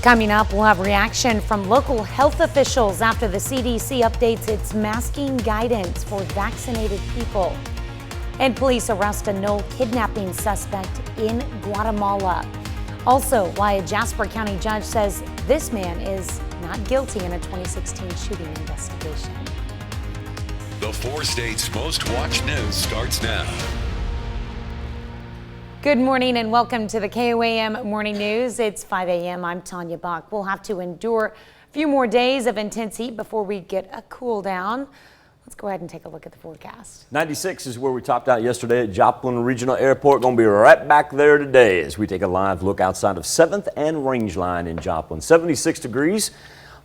Coming up, we'll have reaction from local health officials after the CDC updates its masking guidance for vaccinated people. And police arrest a Knoll kidnapping suspect in Guatemala. Also, why a Jasper County judge says this man is not guilty in a 2016 shooting investigation. The 4 states' most watched news starts now. Good morning and welcome to the KOAM Morning News. It's 5 a.m. I'm Tanya Bach. We'll have to endure a few more days of intense heat before we get a cool down. Let's go ahead and take a look at the forecast. 96 is where we topped out yesterday at Joplin Regional Airport. Going to be right back there today as we take a live look outside of 7th and Rangeline in Joplin. 76 degrees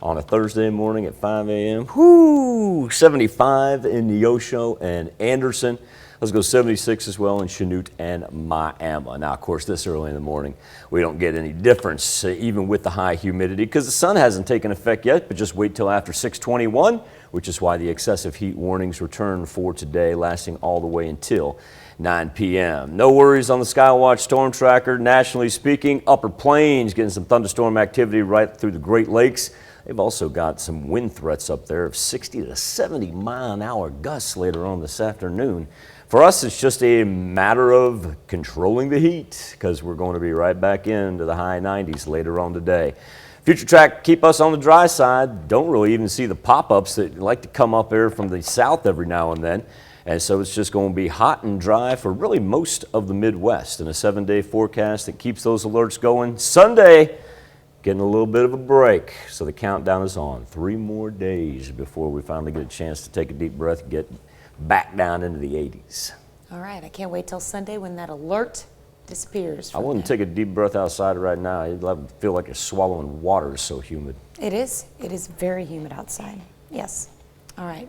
on a Thursday morning at 5 a.m. Whoo! 75 in Neosho and Anderson. Let's go 76 as well in Chanute and Miami. Now, of course, this early in the morning, we don't get any difference, even with the high humidity, because the sun hasn't taken effect yet, but just wait till after 6:21, which is why the excessive heat warnings return for today, lasting all the way until 9 p.m. No worries on the Skywatch Storm Tracker. Nationally speaking, upper plains getting some thunderstorm activity right through the Great Lakes. They've also got some wind threats up there of 60 to 70 mile-an-hour gusts later on this afternoon. For us, it's just a matter of controlling the heat because we're going to be right back into the high 90s later on today. Future track keep us on the dry side. Don't really even see the pop-ups that like to come up there from the south every now and then. And so it's just going to be hot and dry for really most of the Midwest in a 7-day forecast that keeps those alerts going. Sunday, getting a little bit of a break. So the countdown is on. 3 more days before we finally get a chance to take a deep breath and get back down into the 80s. All right, I can't wait till Sunday when that alert disappears. I wouldn't take a deep breath outside right now. You'd feel like you're swallowing water. It's so humid. It is very humid outside. Yes. All right.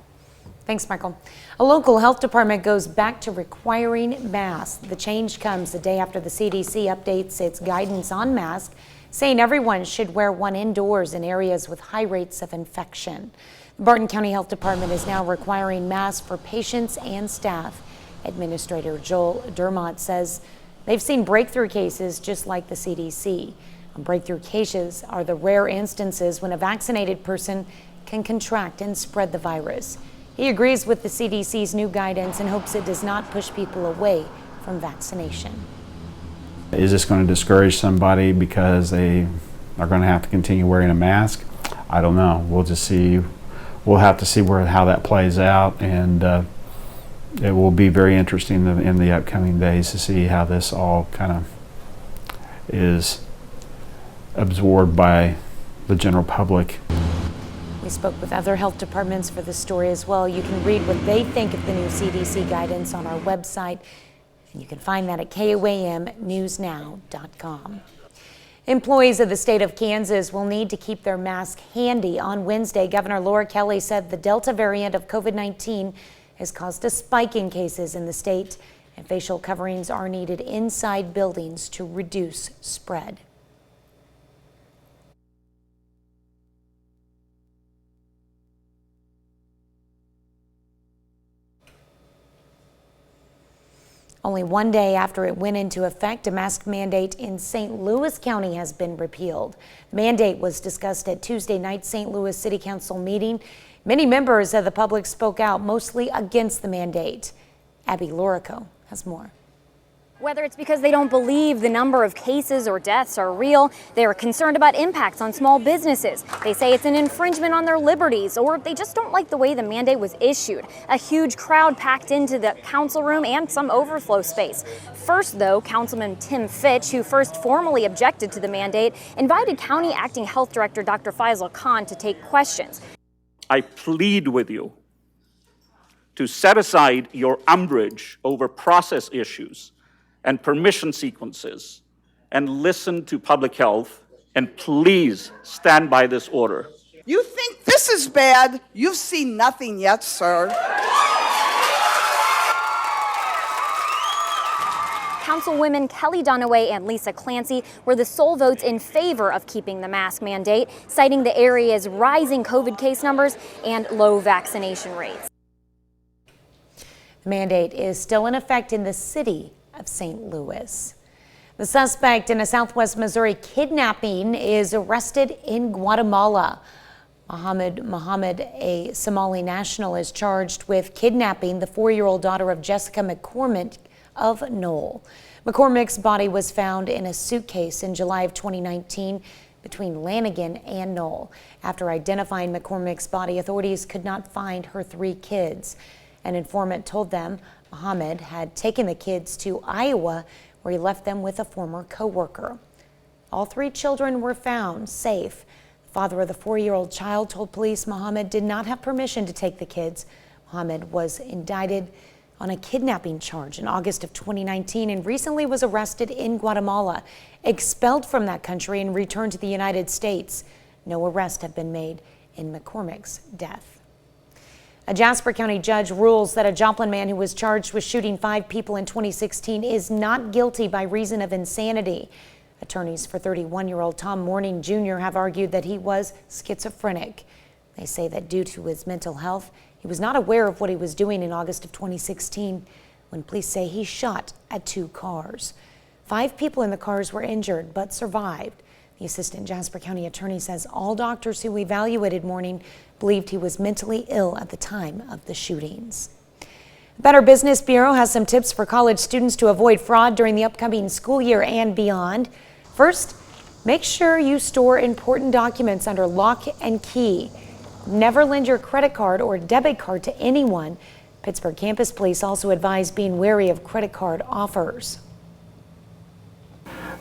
Thanks, Michael. A local health department goes back to requiring masks. The change comes the day after the CDC updates its guidance on masks, saying everyone should wear one indoors in areas with high rates of infection. The Barton County Health Department is now requiring masks for patients and staff. Administrator Joel Dermott says they've seen breakthrough cases just like the CDC. Breakthrough cases are the rare instances when a vaccinated person can contract and spread the virus. He agrees with the CDC's new guidance and hopes it does not push people away from vaccination. Is this going to discourage somebody because they are going to have to continue wearing a mask? I don't know. We'll just see. We'll have to see how that plays out, and it will be very interesting in the upcoming days to see how this all kind of is absorbed by the general public. We spoke with other health departments for this story as well. You can read what they think of the new CDC guidance on our website, and you can find that at KOAMnewsnow.com. Employees of the state of Kansas will need to keep their mask handy. On Wednesday, Governor Laura Kelly said the Delta variant of COVID-19 has caused a spike in cases in the state, and facial coverings are needed inside buildings to reduce spread. Only one day after it went into effect, a mask mandate in St. Louis County has been repealed. The mandate was discussed at Tuesday night's St. Louis City Council meeting. Many members of the public spoke out, mostly against the mandate. Abby Lorico has more. Whether it's because they don't believe the number of cases or deaths are real, they are concerned about impacts on small businesses. They say it's an infringement on their liberties, or they just don't like the way the mandate was issued. A huge crowd packed into the council room and some overflow space. First, though, Councilman Tim Fitch, who first formally objected to the mandate, invited County Acting Health Director Dr. Faisal Khan to take questions. I plead with you to set aside your umbrage over process issues and permission sequences and listen to public health, and please stand by this order. You think this is bad? You've seen nothing yet, sir. Councilwomen Kelly Dunaway and Lisa Clancy were the sole votes in favor of keeping the mask mandate, citing the area's rising COVID case numbers and low vaccination rates. The mandate is still in effect in the city of St. Louis. The suspect in a southwest Missouri kidnapping is arrested in Guatemala. Mohammed, a Somali national, is charged with kidnapping the 4-year-old daughter of Jessica McCormick of Knoll. McCormick's body was found in a suitcase in July of 2019 between Lanigan and Knoll. After identifying McCormick's body, authorities could not find her 3 kids. An informant told them Mohammed had taken the kids to Iowa, where he left them with a former co-worker. All 3 children were found safe. The father of the 4-year-old child told police Mohammed did not have permission to take the kids. Mohammed was indicted on a kidnapping charge in August of 2019 and recently was arrested in Guatemala, expelled from that country and returned to the United States. No arrests have been made in McCormick's death. A Jasper County judge rules that a Joplin man who was charged with shooting 5 people in 2016 is not guilty by reason of insanity. Attorneys for 31-year-old Tom Morning Jr. have argued that he was schizophrenic. They say that due to his mental health, he was not aware of what he was doing in August of 2016 when police say he shot at 2 cars. 5 people in the cars were injured but survived. The assistant Jasper County attorney says all doctors who evaluated Morning believed he was mentally ill at the time of the shootings. The Better Business Bureau has some tips for college students to avoid fraud during the upcoming school year and beyond. First, make sure you store important documents under lock and key. Never lend your credit card or debit card to anyone. Pittsburgh Campus Police also advise being wary of credit card offers.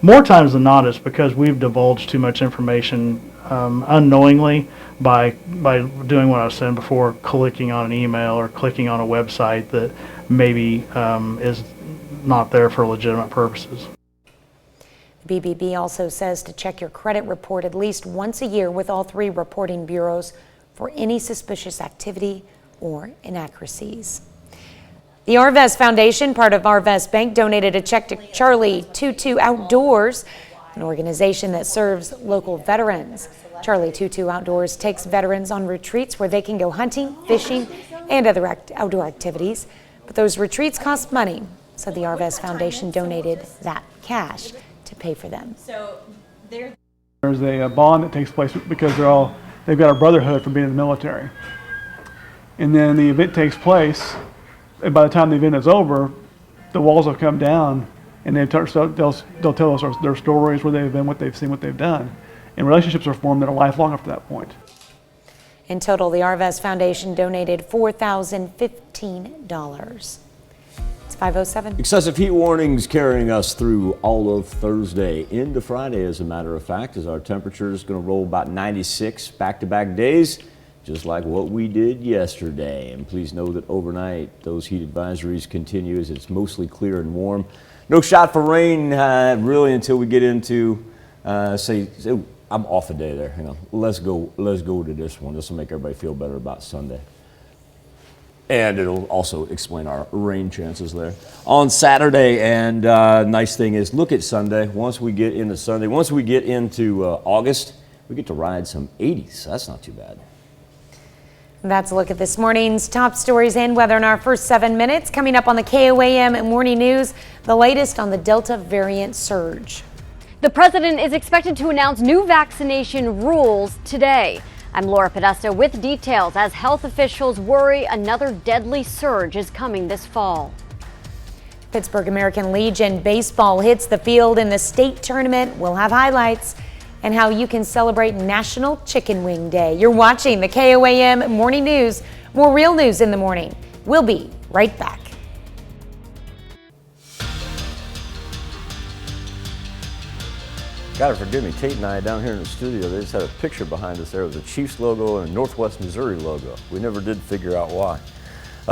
More times than not, it's because we've divulged too much information unknowingly by doing what I was saying before, clicking on an email or clicking on a website that maybe is not there for legitimate purposes. The BBB also says to check your credit report at least once a year with all 3 reporting bureaus for any suspicious activity or inaccuracies. The Arvest Foundation, part of Arvest Bank, donated a check to Charlie 22 Outdoors, an organization that serves local veterans. Charlie 22 Outdoors takes veterans on retreats where they can go hunting, fishing, and other outdoor activities. But those retreats cost money, so the Arvest Foundation donated that cash to pay for them. There's a bond that takes place because they've got a brotherhood from being in the military. And then the event takes place, and by the time the event is over, the walls have come down, and they'll tell us their stories, where they've been, what they've seen, what they've done. And relationships are formed that are lifelong after that point. In total, the Arvest Foundation donated $4,015. It's 5:07. Excessive heat warnings carrying us through all of Thursday into Friday, as a matter of fact, as our temperature is going to roll about 96 back-to-back days, just like what we did yesterday. And please know that overnight, those heat advisories continue as it's mostly clear and warm. No shot for rain really until we get into, I'm off a day there. Hang on. Let's go to this one. This will make everybody feel better about Sunday. And it'll also explain our rain chances there on Saturday. And nice thing is, look at Sunday. Once we get into Sunday, once we get into August, we get to ride some 80s. That's not too bad. That's a look at this morning's top stories and weather in our first 7 minutes. Coming up on the KOAM Morning News, the latest on the Delta variant surge. The president is expected to announce new vaccination rules today. I'm Laura Podesta with details as health officials worry another deadly surge is coming this fall. Pittsburgh American Legion baseball hits the field in the state tournament. We'll have highlights and how you can celebrate National Chicken Wing Day. You're watching the KOAM Morning News. More real news in the morning. We'll be right back. Gotta forgive me, Tate and I down here in the studio, they just had a picture behind us there with a Chiefs logo and a Northwest Missouri logo. We never did figure out why.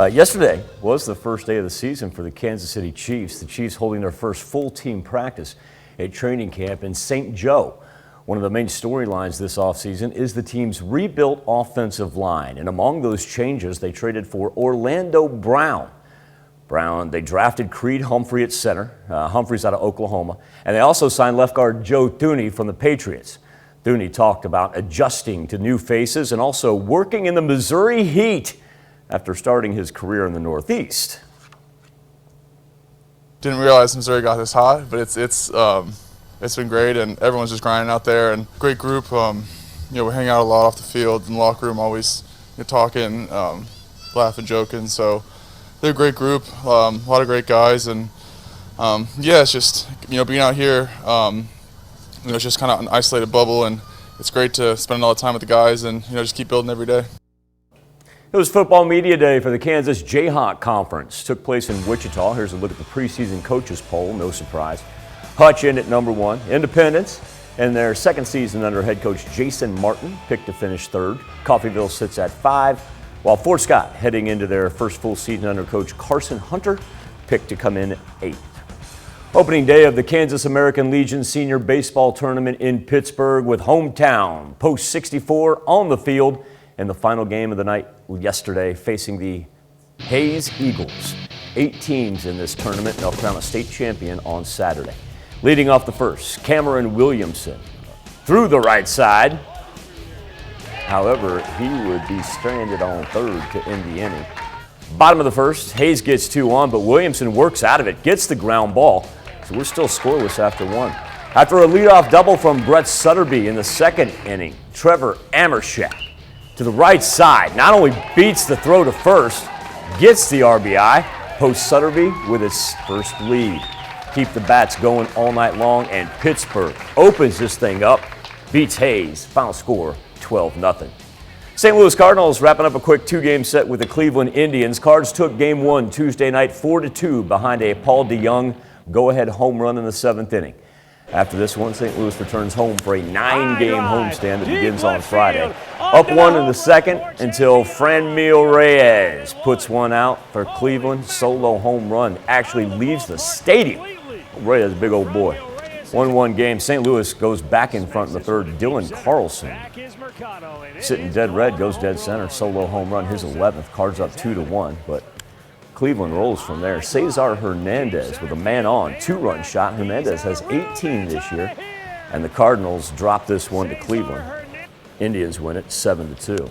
Yesterday was the first day of the season for the Kansas City Chiefs. The Chiefs holding their first full team practice at training camp in St. Joe. One of the main storylines this offseason is the team's rebuilt offensive line. And among those changes, they traded for Orlando Brown. They drafted Creed Humphrey at center. Humphrey's out of Oklahoma. And they also signed left guard Joe Thuney from the Patriots. Thuney talked about adjusting to new faces and also working in the Missouri heat after starting his career in the Northeast. didn't realize Missouri got this hot, but it's been great, and everyone's just grinding out there, and great group. We hang out a lot off the field in the locker room, always talking, laughing, joking. So they're a great group, a lot of great guys, and it's just being out here. It's just kind of an isolated bubble, and it's great to spend a lot of time with the guys and just keep building every day. It was football media day for the Kansas Jayhawk Conference. Took place in Wichita. Here's a look at the preseason coaches poll. No surprise. Hutch in at number 1. Independence in their second season under head coach Jason Martin picked to finish 3rd. Coffeyville sits at 5, while Fort Scott, heading into their first full season under coach Carson Hunter, picked to come in 8th. Opening day of the Kansas American Legion Senior Baseball Tournament in Pittsburgh with hometown Post 64 on the field in the final game of the night yesterday, facing the Hayes Eagles. 8 teams in this tournament, and they'll crown a state champion on Saturday. Leading off the first, Cameron Williamson through the right side. However, he would be stranded on 3rd to end the inning. Bottom of the first, Hayes gets 2 on, but Williamson works out of it, gets the ground ball. So we're still scoreless after 1. After a leadoff double from Brett Sutterby in the second inning, Trevor Amershak to the right side not only beats the throw to first, gets the RBI. Post Sutterby with his first lead. Keep the bats going all night long, and Pittsburgh opens this thing up, beats Hayes. Final score 12-0. St. Louis Cardinals wrapping up a quick 2-game set with the Cleveland Indians. Cards took game 1 Tuesday night 4-2 behind a Paul DeYoung go-ahead home run in the 7th inning. After this one, St. Louis returns home for a 9-game homestand that begins on Friday. Up 1 in the second until Franmil Reyes puts one out for Cleveland. Solo home run actually leaves the stadium. Reyes, a big old boy. 1-1 game. St. Louis goes back in front in the 3rd. Dylan Carlson, sitting dead red, goes dead center. Solo home run, his 11th. Cards up 2-1, but Cleveland rolls from there. Cesar Hernandez with a man on, 2-run shot. Hernandez has 18 this year, and the Cardinals drop this one to Cleveland. Indians win it 7-2.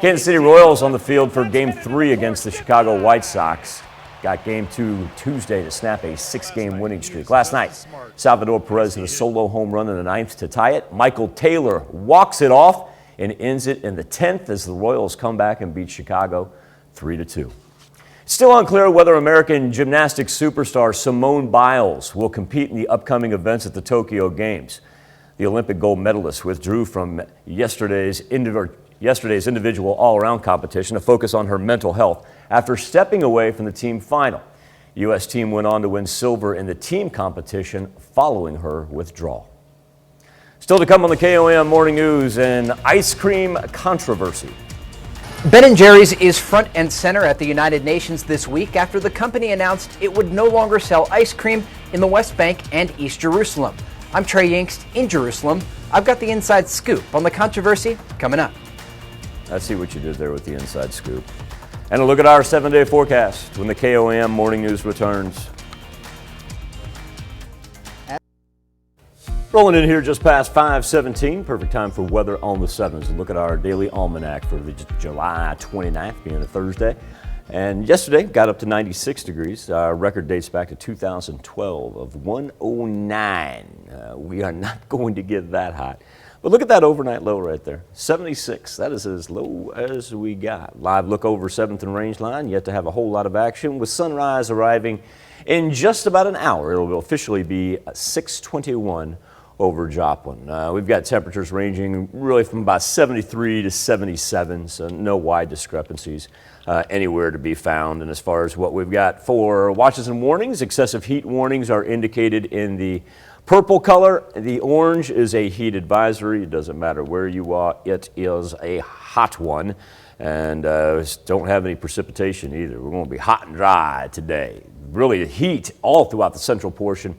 Kansas City Royals on the field for game 3 against the Chicago White Sox. Got game 2 Tuesday to snap a 6-game winning streak. Last night, Salvador Perez hit a solo home run in the 9th to tie it. Michael Taylor walks it off and ends it in the 10th as the Royals come back and beat Chicago 3-2. Still unclear whether American gymnastics superstar Simone Biles will compete in the upcoming events at the Tokyo Games. The Olympic gold medalist withdrew from yesterday's individual all-around competition to focus on her mental health after stepping away from the team final. The U.S. team went on to win silver in the team competition following her withdrawal. Still to come on the KOAM Morning News, an ice cream controversy. Ben & Jerry's is front and center at the United Nations this week after the company announced it would no longer sell ice cream in the West Bank and East Jerusalem. I'm Trey Yingst in Jerusalem. I've got the inside scoop on the controversy coming up. I see what you did there with the inside scoop. And a look at our 7-day forecast when the KOAM Morning News returns. Rolling in here just past 5:17, perfect time for weather on the 7s. A look at our daily almanac for the July 29th, being a Thursday. And yesterday got up to 96 degrees. Our record dates back to 2012 of 109. We are not going to get that hot. But look at that overnight low right there, 76. That is as low as we got. Live look over 7th and Rangeline, yet to have a whole lot of action with sunrise arriving in just about an hour. It will officially be 6:21 over Joplin. We've got temperatures ranging really from about 73 to 77, so no wide discrepancies anywhere to be found. And as far as what we've got for watches and warnings, excessive heat warnings are indicated in the purple color. The orange is a heat advisory. It doesn't matter where you are, it is a hot one. And don't have any precipitation either. We're going to be hot and dry today. Really heat all throughout the central portion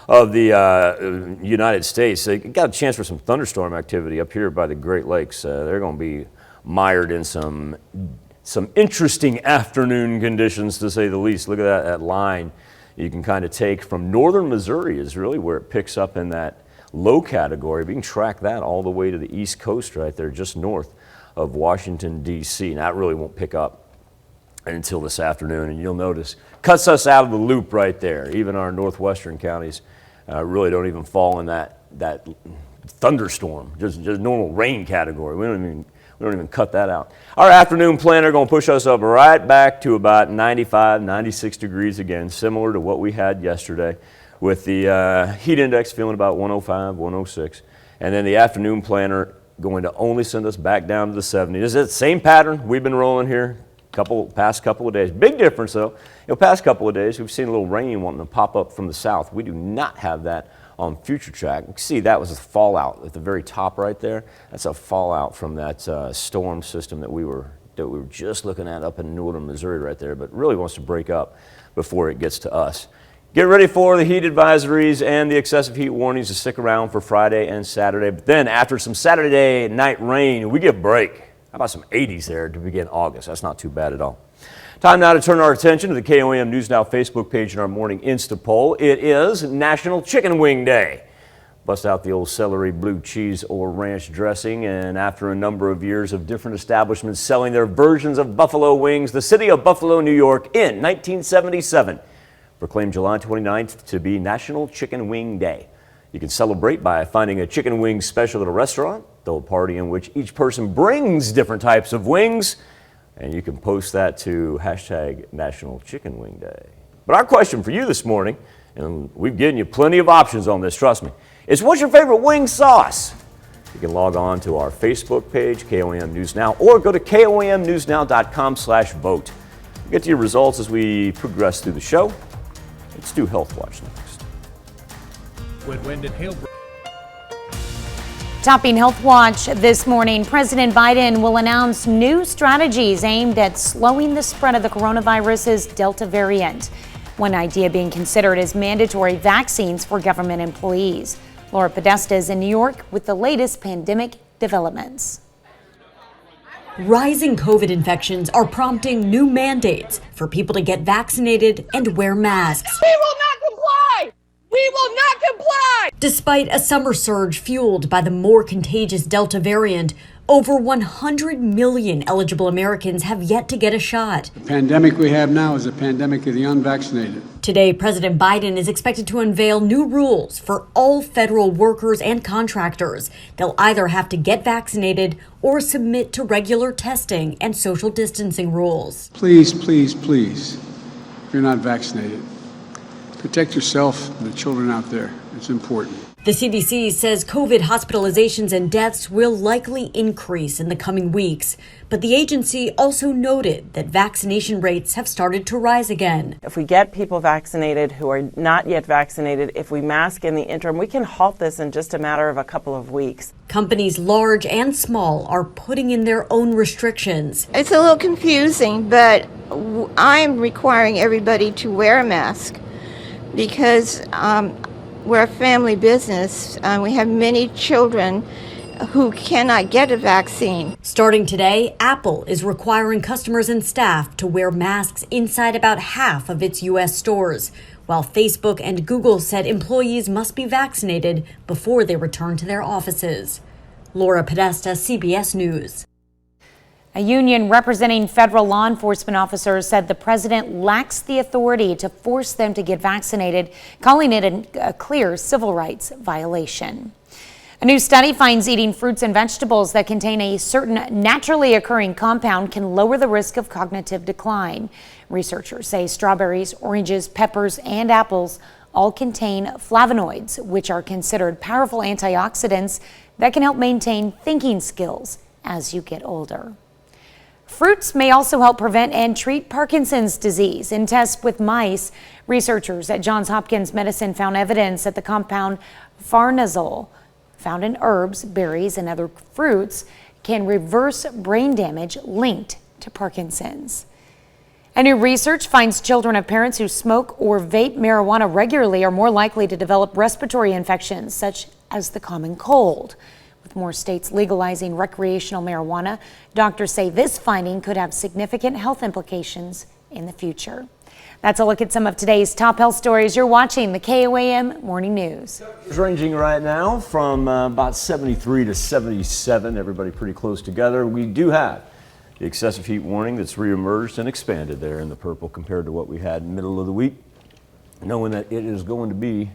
of the United States. They got a chance for some thunderstorm activity up here by the Great Lakes. They're going to be mired in some interesting afternoon conditions, to say the least. Look at that line you can kind of take from northern Missouri is really where it picks up in that low category. We can track that all the way to the East Coast right there, just north of Washington, D.C. Now, it really won't pick up until this afternoon, and you'll notice cuts us out of the loop right there. Even our northwestern counties really don't even fall in that thunderstorm, just normal rain category. We don't even cut that out. Our afternoon planner going to push us up right back to about 95, 96 degrees again, similar to what we had yesterday, with the heat index feeling about 105, 106, and then the afternoon planner going to only send us back down to the 70s. Is it the same pattern we've been rolling here past couple of days? Big difference though. Past couple of days we've seen a little rain wanting to pop up from the south. We do not have that on future track. You can see that was a fallout at the very top right there. That's a fallout from that storm system that we were just looking at up in northern Missouri right there, but really wants to break up before it gets to us. Get ready for the heat advisories and the excessive heat warnings to stick around for Friday and Saturday. But then after some Saturday night rain, we get a break. How about some 80s there to begin August? That's not too bad at all. Time now to turn our attention to the KOAM News Now Facebook page and our morning Insta poll. It is National Chicken Wing Day. Bust out the old celery, blue cheese, or ranch dressing, and after a number of years of different establishments selling their versions of buffalo wings, the city of Buffalo, New York, in 1977, proclaimed July 29th to be National Chicken Wing Day. You can celebrate by finding a chicken wing special at a restaurant, throw a party in which each person brings different types of wings, and you can post that to hashtag National Chicken Wing Day. But our question for you this morning, and we've given you plenty of options on this, trust me, is what's your favorite wing sauce? You can log on to our Facebook page, KOAM News Now, or go to KOAMNewsNow.com/vote. We'll get to your results as we progress through the show. Let's do Health Watch next. When wind and hail. Topping Health Watch this morning, President Biden will announce new strategies aimed at slowing the spread of the coronavirus's Delta variant. One idea being considered is mandatory vaccines for government employees. Laura Podesta is in New York with the latest pandemic developments. Rising COVID infections are prompting new mandates for people to get vaccinated and wear masks. We will not comply! We will not comply! Despite a summer surge fueled by the more contagious Delta variant, over 100 million eligible Americans have yet to get a shot. The pandemic we have now is a pandemic of the unvaccinated. Today, President Biden is expected to unveil new rules for all federal workers and contractors. They'll either have to get vaccinated or submit to regular testing and social distancing rules. Please, please, please, if you're not vaccinated, protect yourself and the children out there. It's important. The CDC says COVID hospitalizations and deaths will likely increase in the coming weeks, but the agency also noted that vaccination rates have started to rise again. If we get people vaccinated who are not yet vaccinated, if we mask in the interim, we can halt this in just a matter of a couple of weeks. Companies large and small are putting in their own restrictions. It's a little confusing, but I'm requiring everybody to wear a mask because we're a family business. We have many children who cannot get a vaccine. Starting today, Apple is requiring customers and staff to wear masks inside about half of its U.S. stores, while Facebook and Google said employees must be vaccinated before they return to their offices. Laura Podesta, CBS News. A union representing federal law enforcement officers said the president lacks the authority to force them to get vaccinated, calling it a clear civil rights violation. A new study finds eating fruits and vegetables that contain a certain naturally occurring compound can lower the risk of cognitive decline. Researchers say strawberries, oranges, peppers, and apples all contain flavonoids, which are considered powerful antioxidants that can help maintain thinking skills as you get older. Fruits may also help prevent and treat Parkinson's disease. In tests with mice, researchers at Johns Hopkins Medicine found evidence that the compound farnesol, found in herbs, berries, and other fruits, can reverse brain damage linked to Parkinson's. And new research finds children of parents who smoke or vape marijuana regularly are more likely to develop respiratory infections, such as the common cold. With more states legalizing recreational marijuana, doctors say this finding could have significant health implications in the future. That's a look at some of today's top health stories. You're watching the KOAM Morning News. It's ranging right now from about 73 to 77, everybody pretty close together. We do have the excessive heat warning that's reemerged and expanded there in the purple compared to what we had in the middle of the week, knowing that it is going to be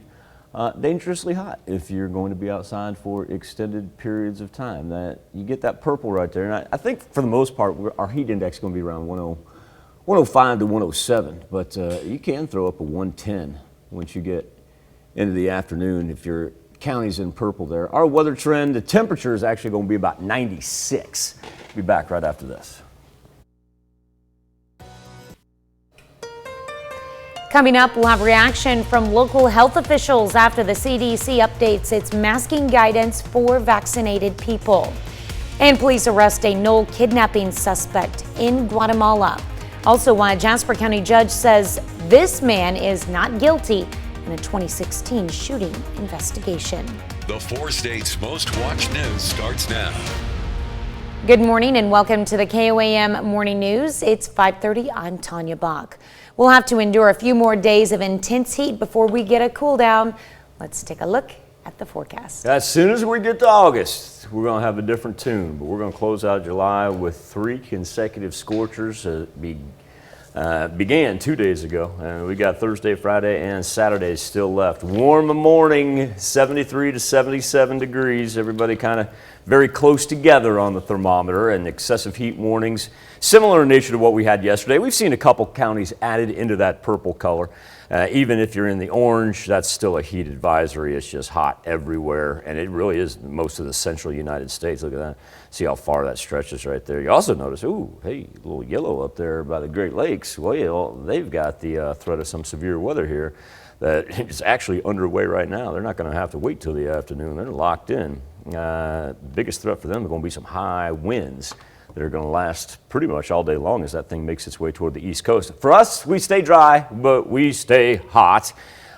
dangerously hot if you're going to be outside for extended periods of time. That you get that purple right there, and I think for the most part our heat index is going to be around 105 to 107, but you can throw up a 110 once you get into the afternoon if your county's in purple there. Our weather trend, the temperature is actually going to be about 96. Be back right after this. Coming up, we'll have reaction from local health officials after the CDC updates its masking guidance for vaccinated people. And police arrest a Knoll kidnapping suspect in Guatemala. Also, why a Jasper County judge says this man is not guilty in a 2016 shooting investigation. The 4 states' most watched news starts now. Good morning and welcome to the KOAM Morning News. It's 5:30. I'm Tanya Bach. We'll have to endure a few more days of intense heat before we get a cool down. Let's take a look at the forecast. As soon as we get to August, we're going to have a different tune, but we're going to close out July with 3 consecutive scorchers that began 2 days ago. And we got Thursday, Friday, and Saturday still left. Warm morning, 73 to 77 degrees. Everybody kind of very close together on the thermometer, and excessive heat warnings, similar in nature to what we had yesterday. We've seen a couple counties added into that purple color. Even if you're in the orange, that's still a heat advisory. It's just hot everywhere, and it really is most of the central United States. Look at that. See how far that stretches right there. You also notice, ooh, hey, a little yellow up there by the Great Lakes. Well, they've got the threat of some severe weather here that is actually underway right now. They're not going to have to wait till the afternoon. They're locked in. Biggest threat for them are going to be some high winds that are going to last pretty much all day long as that thing makes its way toward the East Coast. For us, we stay dry, but we stay hot,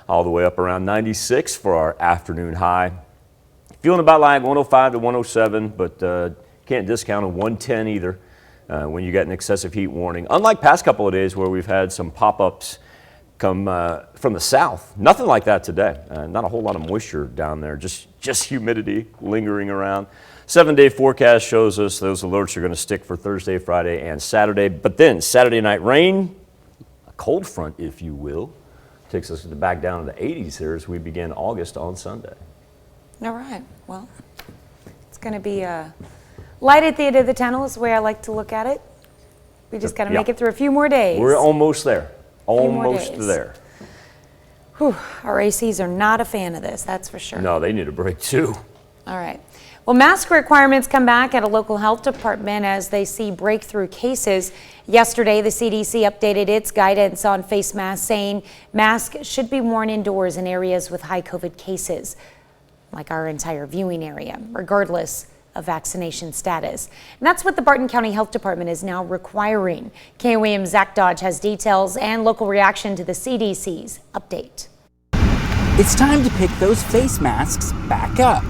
all the way up around 96 for our afternoon high. Feeling about like 105 to 107, but can't discount a 110 either when you get an excessive heat warning. Unlike past couple of days where we've had some pop-ups come from the south. Nothing like that today. Not a whole lot of moisture down there, just humidity lingering around. 7-day forecast shows us those alerts are going to stick for Thursday, Friday, and Saturday. But then Saturday night rain, a cold front, if you will, takes us back down to the 80s here as we begin August on Sunday. All right. Well, it's going to be light at the end of the tunnel is the way I like to look at it. We just got to make it through a few more days. We're almost there. Almost there. Whew, our ACs are not a fan of this, that's for sure. No, they need a break too. All right. Well, mask requirements come back at a local health department as they see breakthrough cases. Yesterday, the CDC updated its guidance on face masks, saying masks should be worn indoors in areas with high COVID cases, like our entire viewing area, regardless of vaccination status. And that's what the Barton County Health Department is now requiring. KOAM's Zach Dodge has details and local reaction to the CDC's update. It's time to pick those face masks back up.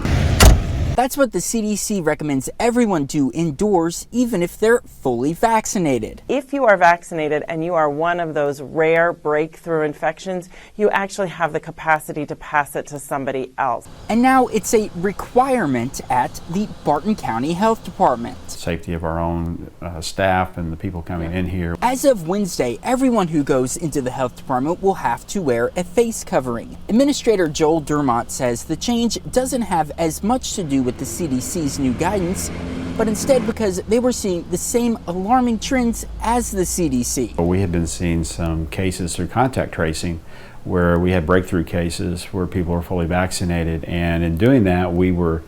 That's what the CDC recommends everyone do indoors, even if they're fully vaccinated. If you are vaccinated and you are one of those rare breakthrough infections, you actually have the capacity to pass it to somebody else. And now it's a requirement at the Barton County Health Department. Safety of our own staff and the people coming in here. As of Wednesday, everyone who goes into the health department will have to wear a face covering. Administrator Joel Dermott says the change doesn't have as much to do with the CDC's new guidance, but instead because they were seeing the same alarming trends as the CDC. We had been seeing some cases through contact tracing where we had breakthrough cases where people were fully vaccinated, and in doing that we were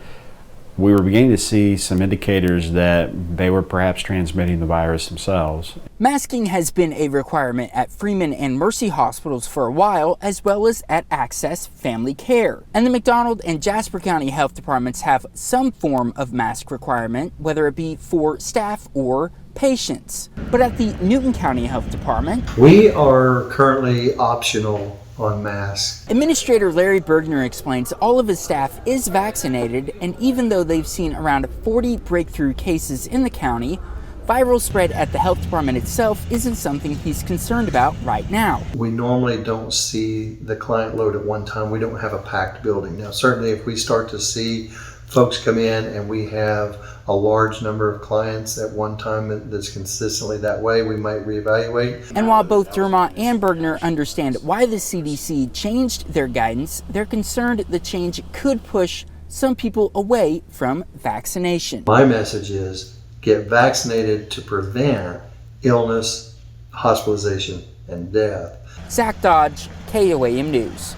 beginning to see some indicators that they were perhaps transmitting the virus themselves. Masking has been a requirement at Freeman and Mercy hospitals for a while, as well as at Access Family Care. And the McDonald and Jasper County Health Departments have some form of mask requirement, whether it be for staff or patients. But at the Newton County Health Department, we are currently optional on masks. Administrator Larry Bergner explains all of his staff is vaccinated, and even though they've seen around 40 breakthrough cases in the county, viral spread at the health department itself isn't something he's concerned about right now. We normally don't see the client load at one time. We don't have a packed building. Now, certainly if we start to see folks come in and we have a large number of clients at one time that's consistently that way, we might reevaluate. And while both Dermott and Bergner understand why the CDC changed their guidance, they're concerned the change could push some people away from vaccination. My message is get vaccinated to prevent illness, hospitalization, and death. Zach Dodge, KOAM News.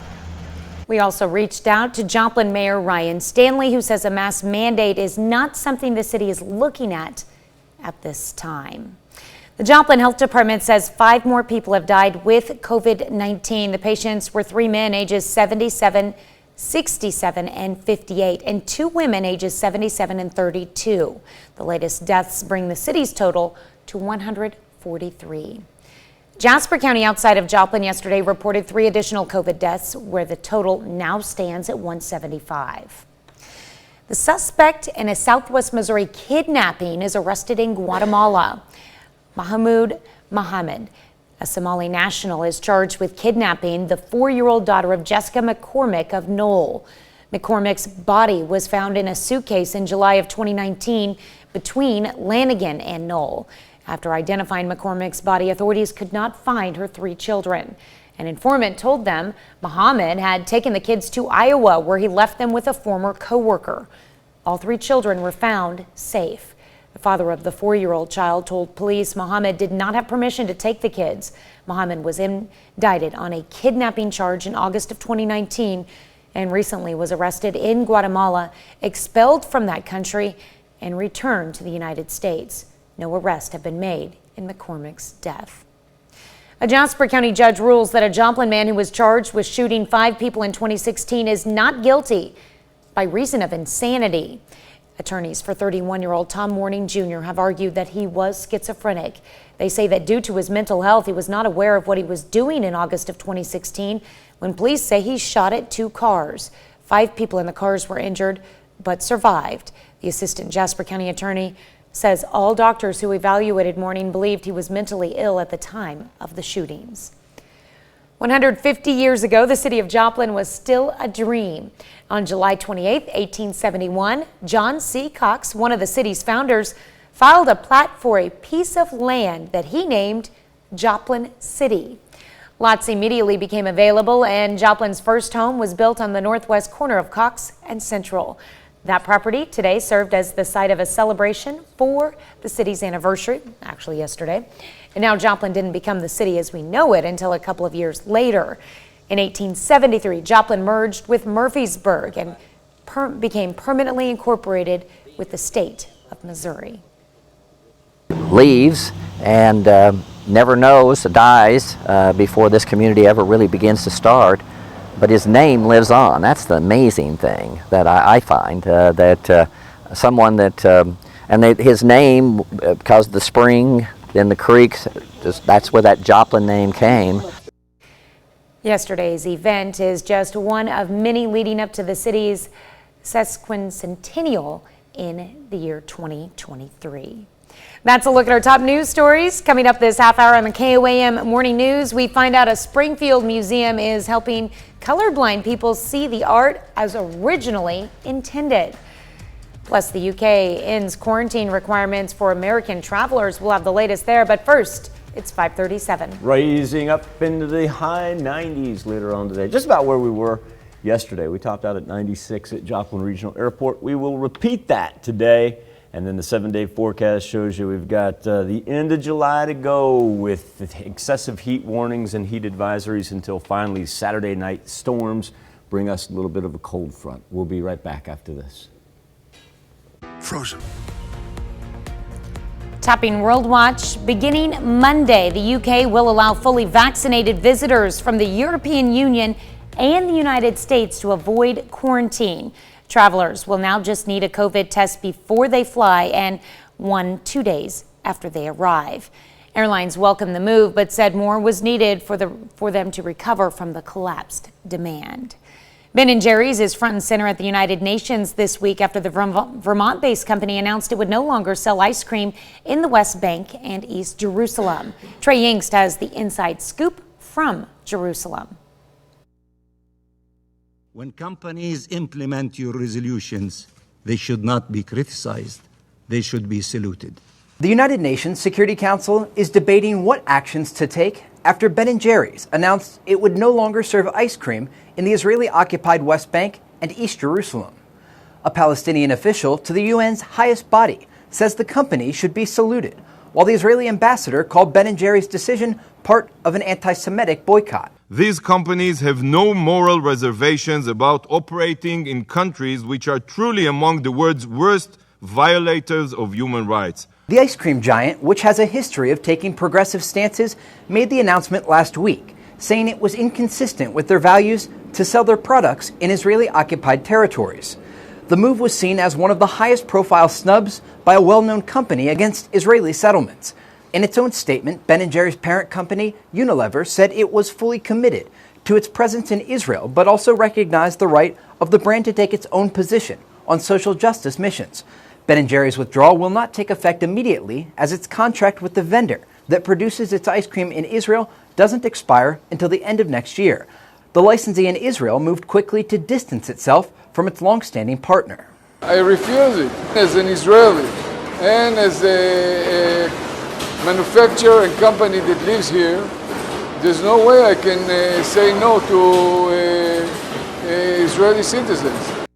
We also reached out to Joplin Mayor Ryan Stanley, who says a mask mandate is not something the city is looking at this time. The Joplin Health Department says 5 more people have died with COVID-19. The patients were 3 men ages 77, 67, and 58, and 2 women ages 77 and 32. The latest deaths bring the city's total to 143. Jasper County outside of Joplin yesterday reported 3 additional COVID deaths, where the total now stands at 175. The suspect in a Southwest Missouri kidnapping is arrested in Guatemala. Mahmoud Mohammed, a Somali national, is charged with kidnapping the 4-year-old daughter of Jessica McCormick of Knoll. McCormick's body was found in a suitcase in July of 2019 between Lanigan and Knoll. After identifying McCormick's body, authorities could not find her 3 children. An informant told them Mohammed had taken the kids to Iowa, where he left them with a former co-worker. All 3 children were found safe. The father of the 4-year-old child told police Mohammed did not have permission to take the kids. Mohammed was indicted on a kidnapping charge in August of 2019 and recently was arrested in Guatemala, expelled from that country, and returned to the United States. No arrests have been made in McCormick's death. A Jasper County judge rules that a Joplin man who was charged with shooting 5 people in 2016 is not guilty by reason of insanity. Attorneys for 31-year-old Tom Morning Jr. have argued that he was schizophrenic. They say that due to his mental health, he was not aware of what he was doing in August of 2016 when police say he shot at 2 cars. 5 people in the cars were injured but survived. The assistant Jasper County attorney says all doctors who evaluated Morning believed he was mentally ill at the time of the shootings. 150 years ago, the city of Joplin was still a dream. On July 28, 1871, John C. Cox, one of the city's founders, filed a plat for a piece of land that he named Joplin City. Lots immediately became available, and Joplin's first home was built on the northwest corner of Cox and Central. That property today served as the site of a celebration for the city's anniversary, actually yesterday. And now Joplin didn't become the city as we know it until a couple of years later. In 1873, Joplin merged with Murfreesburg and became permanently incorporated with the state of Missouri. Leaves and never knows, dies before this community ever really begins to start. But his name lives on. That's the amazing thing that I find, that someone that, his name, because the spring, then the creeks, that's where that Joplin name came. Yesterday's event is just one of many leading up to the city's sesquicentennial in the year 2023. That's a look at our top news stories. Coming up this half hour on the KOAM Morning News, we find out a Springfield museum is helping colorblind people see the art as originally intended. Plus, the UK ends quarantine requirements for American travelers. We'll have the latest there, but first, it's 5:37. Raising up into the high 90s later on today, just about where we were yesterday. We topped out at 96 at Joplin Regional Airport. We will repeat that today. And then the 7-day forecast shows you we've got the end of July to go with excessive heat warnings and heat advisories until finally Saturday night storms bring us a little bit of a cold front. We'll be right back after this. Frozen. Topping World Watch, beginning Monday, the UK will allow fully vaccinated visitors from the European Union and the United States to avoid quarantine. Travelers will now just need a COVID test before they fly and 1-2 days after they arrive. Airlines welcomed the move but said more was needed for them to recover from the collapsed demand. Ben & Jerry's is front and center at the United Nations this week after the Vermont-based company announced it would no longer sell ice cream in the West Bank and East Jerusalem. Trey Yingst has the inside scoop from Jerusalem. When companies implement your resolutions, They should not be criticized. They should be saluted. The United Nations Security Council is debating what actions to take after Ben & Jerry's announced it would no longer serve ice cream in the Israeli-occupied West Bank and East Jerusalem. A Palestinian official to the UN's highest body says the company should be saluted, while the Israeli ambassador called Ben & Jerry's decision part of an anti-Semitic boycott. These companies have no moral reservations about operating in countries which are truly among the world's worst violators of human rights. The ice cream giant, which has a history of taking progressive stances, made the announcement last week, saying it was inconsistent with their values to sell their products in Israeli-occupied territories. The move was seen as one of the highest profile snubs by a well-known company against Israeli settlements. In its own statement, Ben & Jerry's parent company, Unilever, said it was fully committed to its presence in Israel, but also recognized the right of the brand to take its own position on social justice missions. Ben & Jerry's withdrawal will not take effect immediately, as its contract with the vendor that produces its ice cream in Israel doesn't expire until the end of next year. The licensee in Israel moved quickly to distance itself from its long-standing partner. I refuse it as an Israeli and as a manufacturer and company that lives here. There's no way I can say no to Israeli citizens.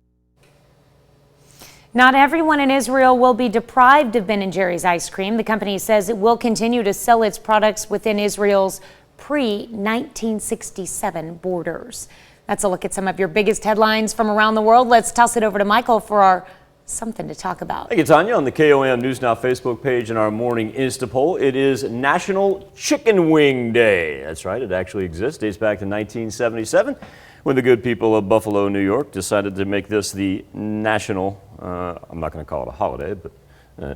Not everyone in Israel will be deprived of Ben & Jerry's ice cream. The company says it will continue to sell its products within Israel's pre-1967 borders. That's a look at some of your biggest headlines from around the world. Let's toss it over to Michael for our Something to Talk About. Thank you, Tanya. On the KOAM News Now Facebook page and our morning Insta poll, it is National Chicken Wing Day. That's right, it actually exists. Dates back to 1977 when the good people of Buffalo, New York decided to make this the national, I'm not going to call it a holiday, but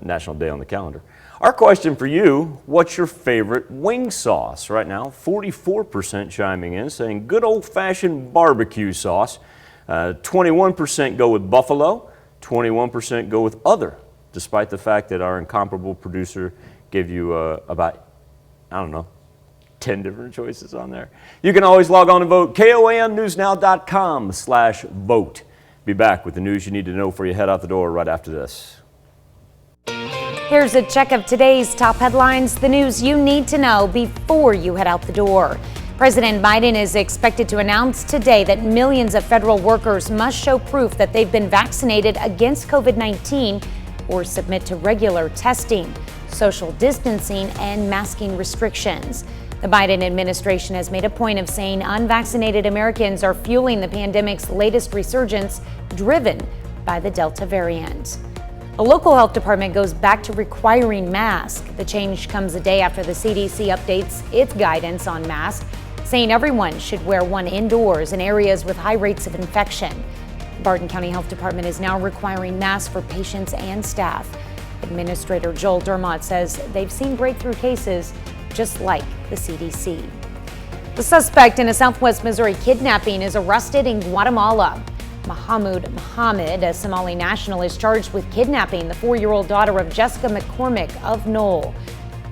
national day on the calendar. Our question for you, what's your favorite wing sauce? Right now, 44% chiming in, saying good old-fashioned barbecue sauce. 21% go with buffalo. 21% go with other, despite the fact that our incomparable producer gave you about, 10 different choices on there. You can always log on and vote, KOAMnewsnow.com/vote. Be back with the news you need to know before you head out the door right after this. Here's a check of today's top headlines, the news you need to know before you head out the door. President Biden is expected to announce today that millions of federal workers must show proof that they've been vaccinated against COVID-19 or submit to regular testing, social distancing, and masking restrictions. The Biden administration has made a point of saying unvaccinated Americans are fueling the pandemic's latest resurgence, driven by the Delta variant. A local health department goes back to requiring masks. The change comes a day after the CDC updates its guidance on masks, saying everyone should wear one indoors in areas with high rates of infection. Barton County Health Department is now requiring masks for patients and staff. Administrator Joel Dermott says they've seen breakthrough cases just like the CDC. The suspect in a Southwest Missouri kidnapping is arrested in Guatemala. Mahmoud Mohammed, a Somali national, is charged with kidnapping the 4-year-old daughter of Jessica McCormick of Knoll.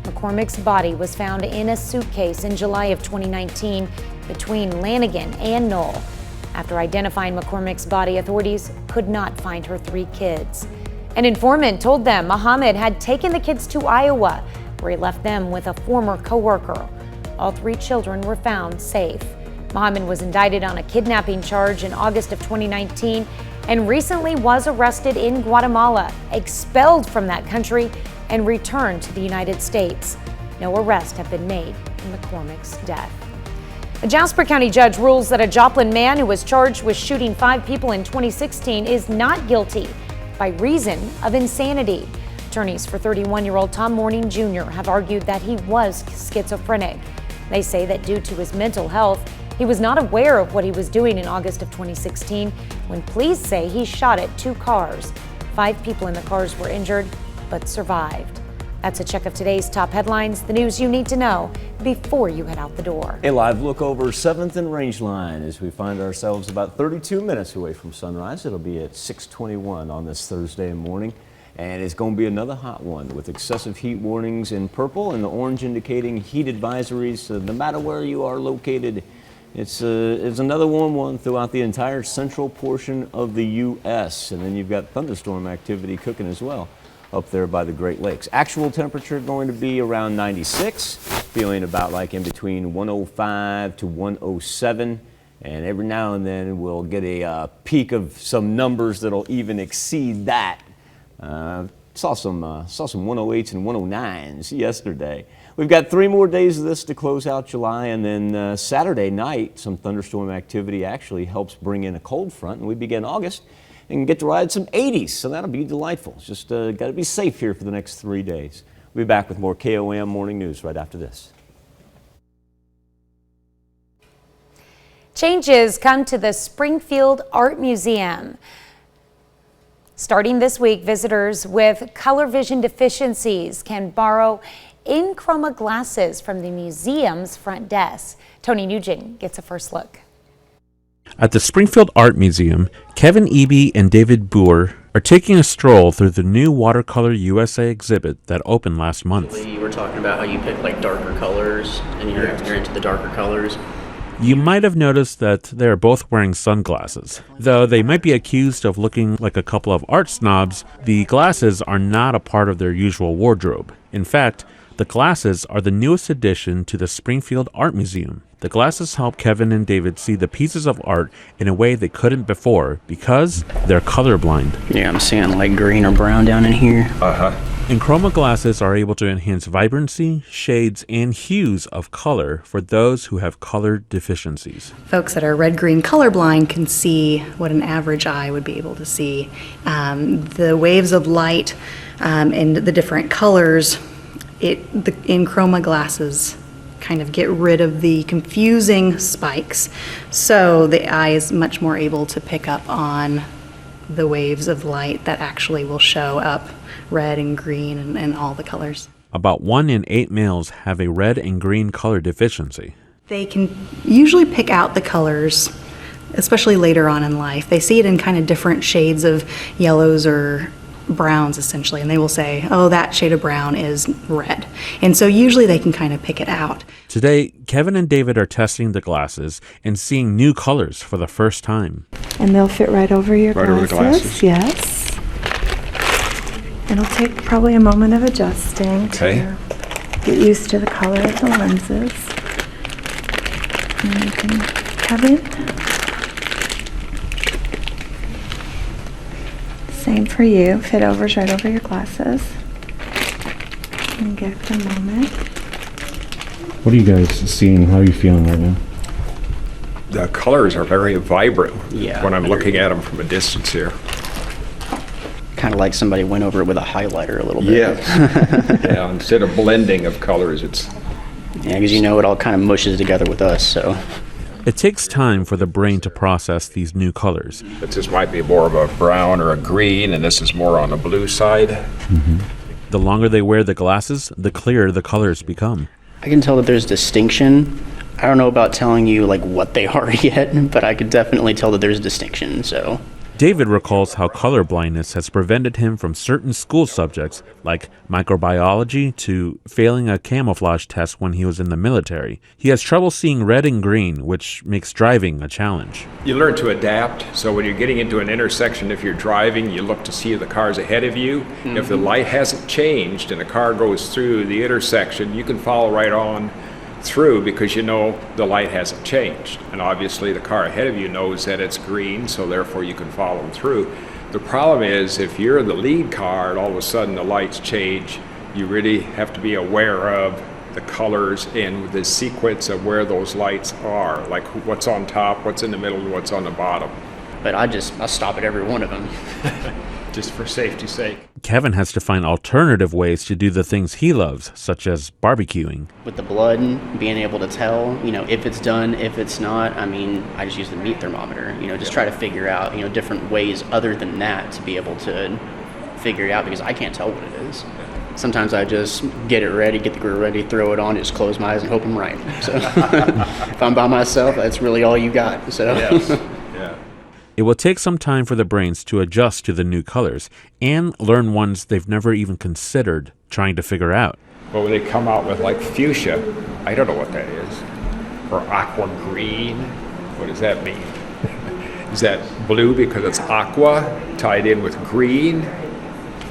McCormick's body was found in a suitcase in July of 2019 between Lanigan and Knoll. After identifying McCormick's body, authorities could not find her 3 kids. An informant told them Mohammed had taken the kids to Iowa, where he left them with a former coworker. All 3 children were found safe. Mohammed was indicted on a kidnapping charge in August of 2019 and recently was arrested in Guatemala, expelled from that country, and returned to the United States. No arrests have been made in McCormick's death. A Jasper County judge rules that a Joplin man who was charged with shooting 5 people in 2016 is not guilty by reason of insanity. Attorneys for 31-year-old Tom Morning Jr. have argued that he was schizophrenic. They say that due to his mental health, he was not aware of what he was doing in August of 2016 when police say he shot at 2 cars. 5 people in the cars were injured but survived. That's a check of today's top headlines, the news you need to know before you head out the door. A live look over 7th and Rangeline as we find ourselves about 32 minutes away from sunrise. It'll be at 6:21 on this Thursday morning. And it's going to be another hot one with excessive heat warnings in purple and the orange indicating heat advisories no matter where you are located It's another warm one throughout the entire central portion of the U.S. And then you've got thunderstorm activity cooking as well up there by the Great Lakes. Actual temperature going to be around 96, feeling about like in between 105 to 107. And every now and then we'll get a peak of some numbers that'll even exceed that. Saw some 108s and 109s yesterday. We've got 3 more days of this to close out July, and then Saturday night, some thunderstorm activity actually helps bring in a cold front, and we begin August and get to ride some 80s, so that'll be delightful. Just got to be safe here for the next 3 days. We'll be back with more KOAM Morning News right after this. Changes come to the Springfield Art Museum. Starting this week, visitors with color vision deficiencies can borrow in-chroma glasses from the museum's front desk. Tony Nugent gets a first look. At the Springfield Art Museum, Kevin Eby and David Boer are taking a stroll through the new Watercolor USA exhibit that opened last month. You were talking about how you pick like darker colors and you're into the darker colors. You might have noticed that they are both wearing sunglasses. Though they might be accused of looking like a couple of art snobs, the glasses are not a part of their usual wardrobe. In fact, the glasses are the newest addition to the Springfield Art Museum. The glasses help Kevin and David see the pieces of art in a way they couldn't before because they're colorblind. Yeah, I'm seeing like green or brown down in here. In-chroma glasses are able to enhance vibrancy, shades, and hues of color for those who have color deficiencies. Folks that are red-green colorblind can see what an average eye would be able to see. The waves of light and the different colors, the in-chroma glasses kind of get rid of the confusing spikes, so the eye is much more able to pick up on the waves of light that actually will show up red and green and all the colors. About 1 in 8 males have a red and green color deficiency. They can usually pick out the colors, especially later on in life. They see it in kind of different shades of yellows or browns essentially, and they will say, oh, that shade of brown is red. And so usually they can kind of pick it out. Today, Kevin and David are testing the glasses and seeing new colors for the first time. And they'll fit right over your Right over the glasses? Yes. It'll take probably a moment of adjusting to get used to the color of the lenses. And you can come in. Same for you. Fit overs right over your glasses. And give it a moment. What are you guys seeing? How are you feeling right now? The colors are very vibrant Yeah, when I'm I looking at them from a distance here. Kind of like somebody went over it with a highlighter a little bit. Yes. Yeah, instead of blending of colors, it's... Yeah, because you know it all kind of mushes together with us, so... It takes time for the brain to process these new colors. But this might be more of a brown or a green, and this is more on the blue side. The longer they wear the glasses, the clearer the colors become. I can tell that there's distinction. I don't know about telling you like what they are yet, but I could definitely tell that there's distinction, so... David recalls how color blindness has prevented him from certain school subjects like microbiology to failing a camouflage test when he was in the military. He has trouble seeing red and green, which makes driving a challenge. You learn to adapt, so when you're getting into an intersection, if you're driving, you look to see the cars ahead of you. If the light hasn't changed and a car goes through the intersection, you can follow right on through because you know the light hasn't changed, and obviously the car ahead of you knows that it's green, so therefore you can follow them through. The problem is if you're in the lead car and all of a sudden the lights change, you really have to be aware of the colors and the sequence of where those lights are, like what's on top, what's in the middle, and what's on the bottom. But I stop at every one of them. Just for safety's sake. Kevin has to find alternative ways to do the things he loves, such as barbecuing. With the blood, being able to tell, if it's done, if it's not, I just use the meat thermometer, just try to figure out, different ways other than that to be able to figure it out because I can't tell what it is. Sometimes I just get it ready, get the grill ready, throw it on, just close my eyes and hope I'm right. So if I'm by myself, that's really all you got. So. Yes. It will take some time for the brains to adjust to the new colors and learn ones they've never even considered trying to figure out. But when they come out with like fuchsia, I don't know what that is. or aqua green. What does that mean? Is that blue because it's aqua tied in with green?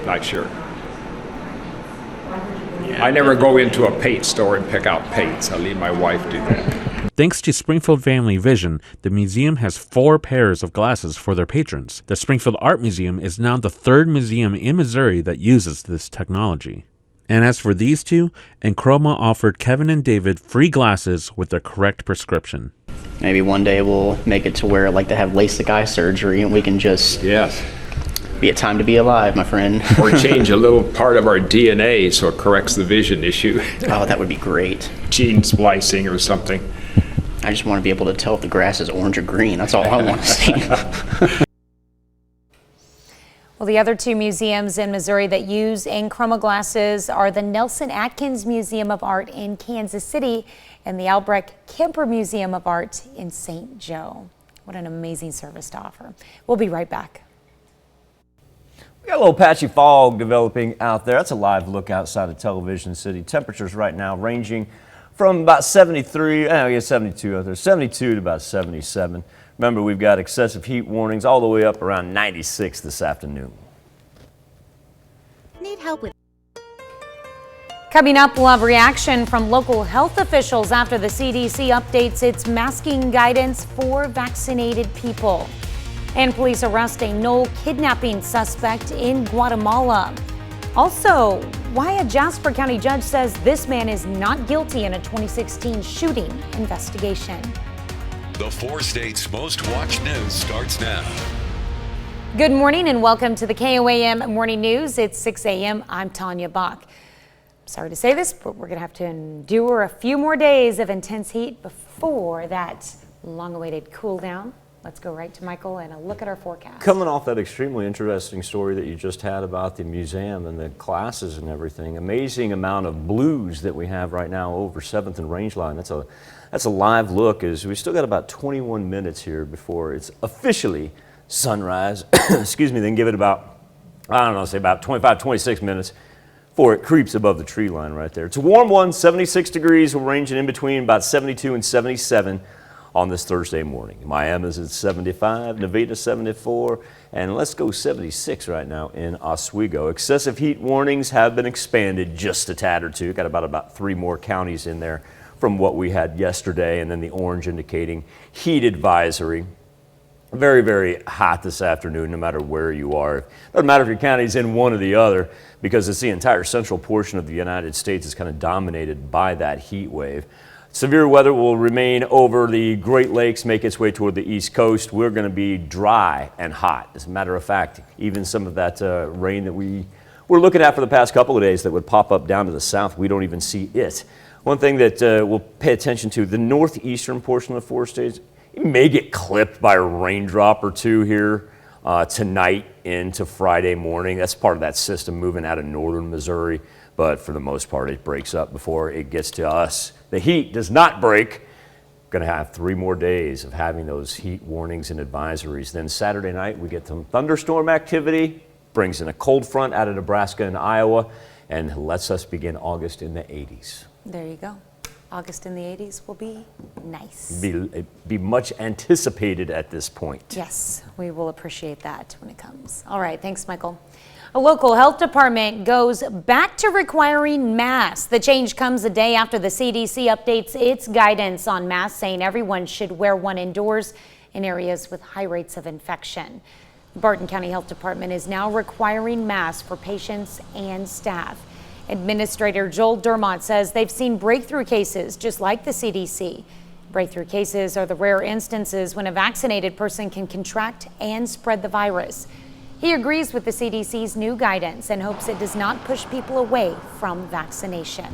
Not sure. I never go into a paint store and pick out paints. I leave my wife do that. Thanks to Springfield Family Vision, the museum has 4 pairs of glasses for their patrons. The Springfield Art Museum is now the 3rd museum in Missouri that uses this technology. And as for these two, Enchroma offered Kevin and David free glasses with the correct prescription. Maybe one day we'll make it to where like they have LASIK eye surgery and we can just be a time to be alive, my friend. Or change a little part of our DNA so it corrects the vision issue. Oh, that would be great. Gene splicing or something. I just want to be able to tell if the grass is orange or green. That's all I want to see. Well, the other 2 museums in Missouri that use Enchroma glasses are the Nelson Atkins Museum of Art in Kansas City and the Albrecht Kemper Museum of Art in St. Joe. What an amazing service to offer. We'll be right back. We got a little patchy fog developing out there. That's a live look outside of Television City. Temperatures right now ranging from about 73, I guess 72 out there, 72 to about 77. Remember, we've got excessive heat warnings all the way up around 96 this afternoon. Need help with. Coming up, we'll have reaction from local health officials after the CDC updates its masking guidance for vaccinated people. And police arrest a Knoll kidnapping suspect in Guatemala. Also, why a Jasper County judge says this man is not guilty in a 2016 shooting investigation. The 4 states' most watched news starts now. Good morning and welcome to the KOAM Morning News. It's 6 a.m. I'm Tanya Bach. Sorry to say this, but we're going to have to endure a few more days of intense heat before that long-awaited cool down. Let's go right to Michael and a look at our forecast. Coming off that extremely interesting story that you just had about the museum and the classes and everything, amazing amount of blues that we have right now over 7th and Rangeline. That's a live look. As we still got about 21 minutes here before it's officially sunrise. Excuse me, then give it about, I don't know, say about 25, 26 minutes before it creeps above the tree line right there. It's a warm one, 76 degrees. We're ranging in between about 72 and 77 on this Thursday morning. Miami's at 75, Nevada 74, and let's go 76 right now in Oswego. Excessive heat warnings have been expanded just a tad or two. Got about 3 more counties in there from what we had yesterday, and then the orange indicating heat advisory. Very, very hot this afternoon, no matter where you are. Doesn't matter if your county's in one or the other, because it's the entire central portion of the United States is kind of dominated by that heat wave. Severe weather will remain over the Great Lakes, make its way toward the East Coast. We're going to be dry and hot. As a matter of fact, even some of that rain that we were looking at for the past couple of days that would pop up down to the south, we don't even see it. One thing that we'll pay attention to, the northeastern portion of the 4 states, it may get clipped by a raindrop or 2 here tonight into Friday morning. That's part of that system moving out of northern Missouri, but for the most part, it breaks up before it gets to us. The heat does not break. Going to have 3 more days of having those heat warnings and advisories. Then Saturday night, we get some thunderstorm activity, brings in a cold front out of Nebraska and Iowa, and lets us begin August in the 80s. There you go. August in the 80s will be nice. Be much anticipated at this point. Yes, we will appreciate that when it comes. All right, thanks, Michael. A local health department goes back to requiring masks. The change comes a day after the CDC updates its guidance on masks, saying everyone should wear one indoors in areas with high rates of infection. The Barton County Health Department is now requiring masks for patients and staff. Administrator Joel Dermott says they've seen breakthrough cases just like the CDC. Breakthrough cases are the rare instances when a vaccinated person can contract and spread the virus. He agrees with the CDC's new guidance and hopes it does not push people away from vaccination.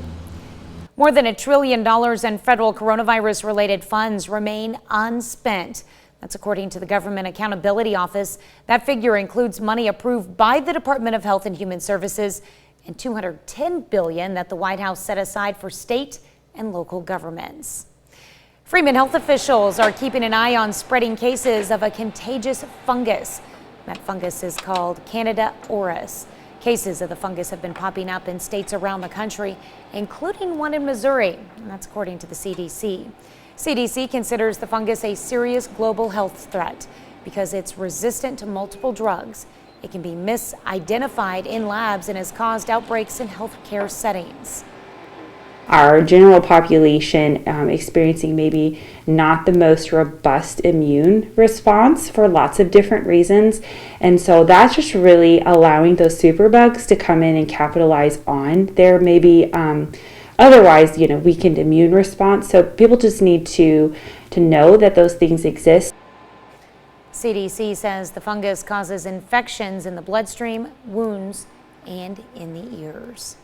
More than $1 trillion in federal coronavirus-related funds remain unspent. That's according to the Government Accountability Office. That figure includes money approved by the Department of Health and Human Services and $210 billion that the White House set aside for state and local governments. Freeman health officials are keeping an eye on spreading cases of a contagious fungus. That fungus is called Candida auris. Cases of the fungus have been popping up in states around the country, including one in Missouri, and that's according to the CDC. CDC considers the fungus a serious global health threat because it's resistant to multiple drugs. It can be misidentified in labs and has caused outbreaks in healthcare settings. Our general population experiencing maybe not the most robust immune response for lots of different reasons. And so that's just really allowing those superbugs to come in and capitalize on their maybe otherwise, weakened immune response. So people just need to know that those things exist. CDC says the fungus causes infections in the bloodstream, wounds, and in the ears.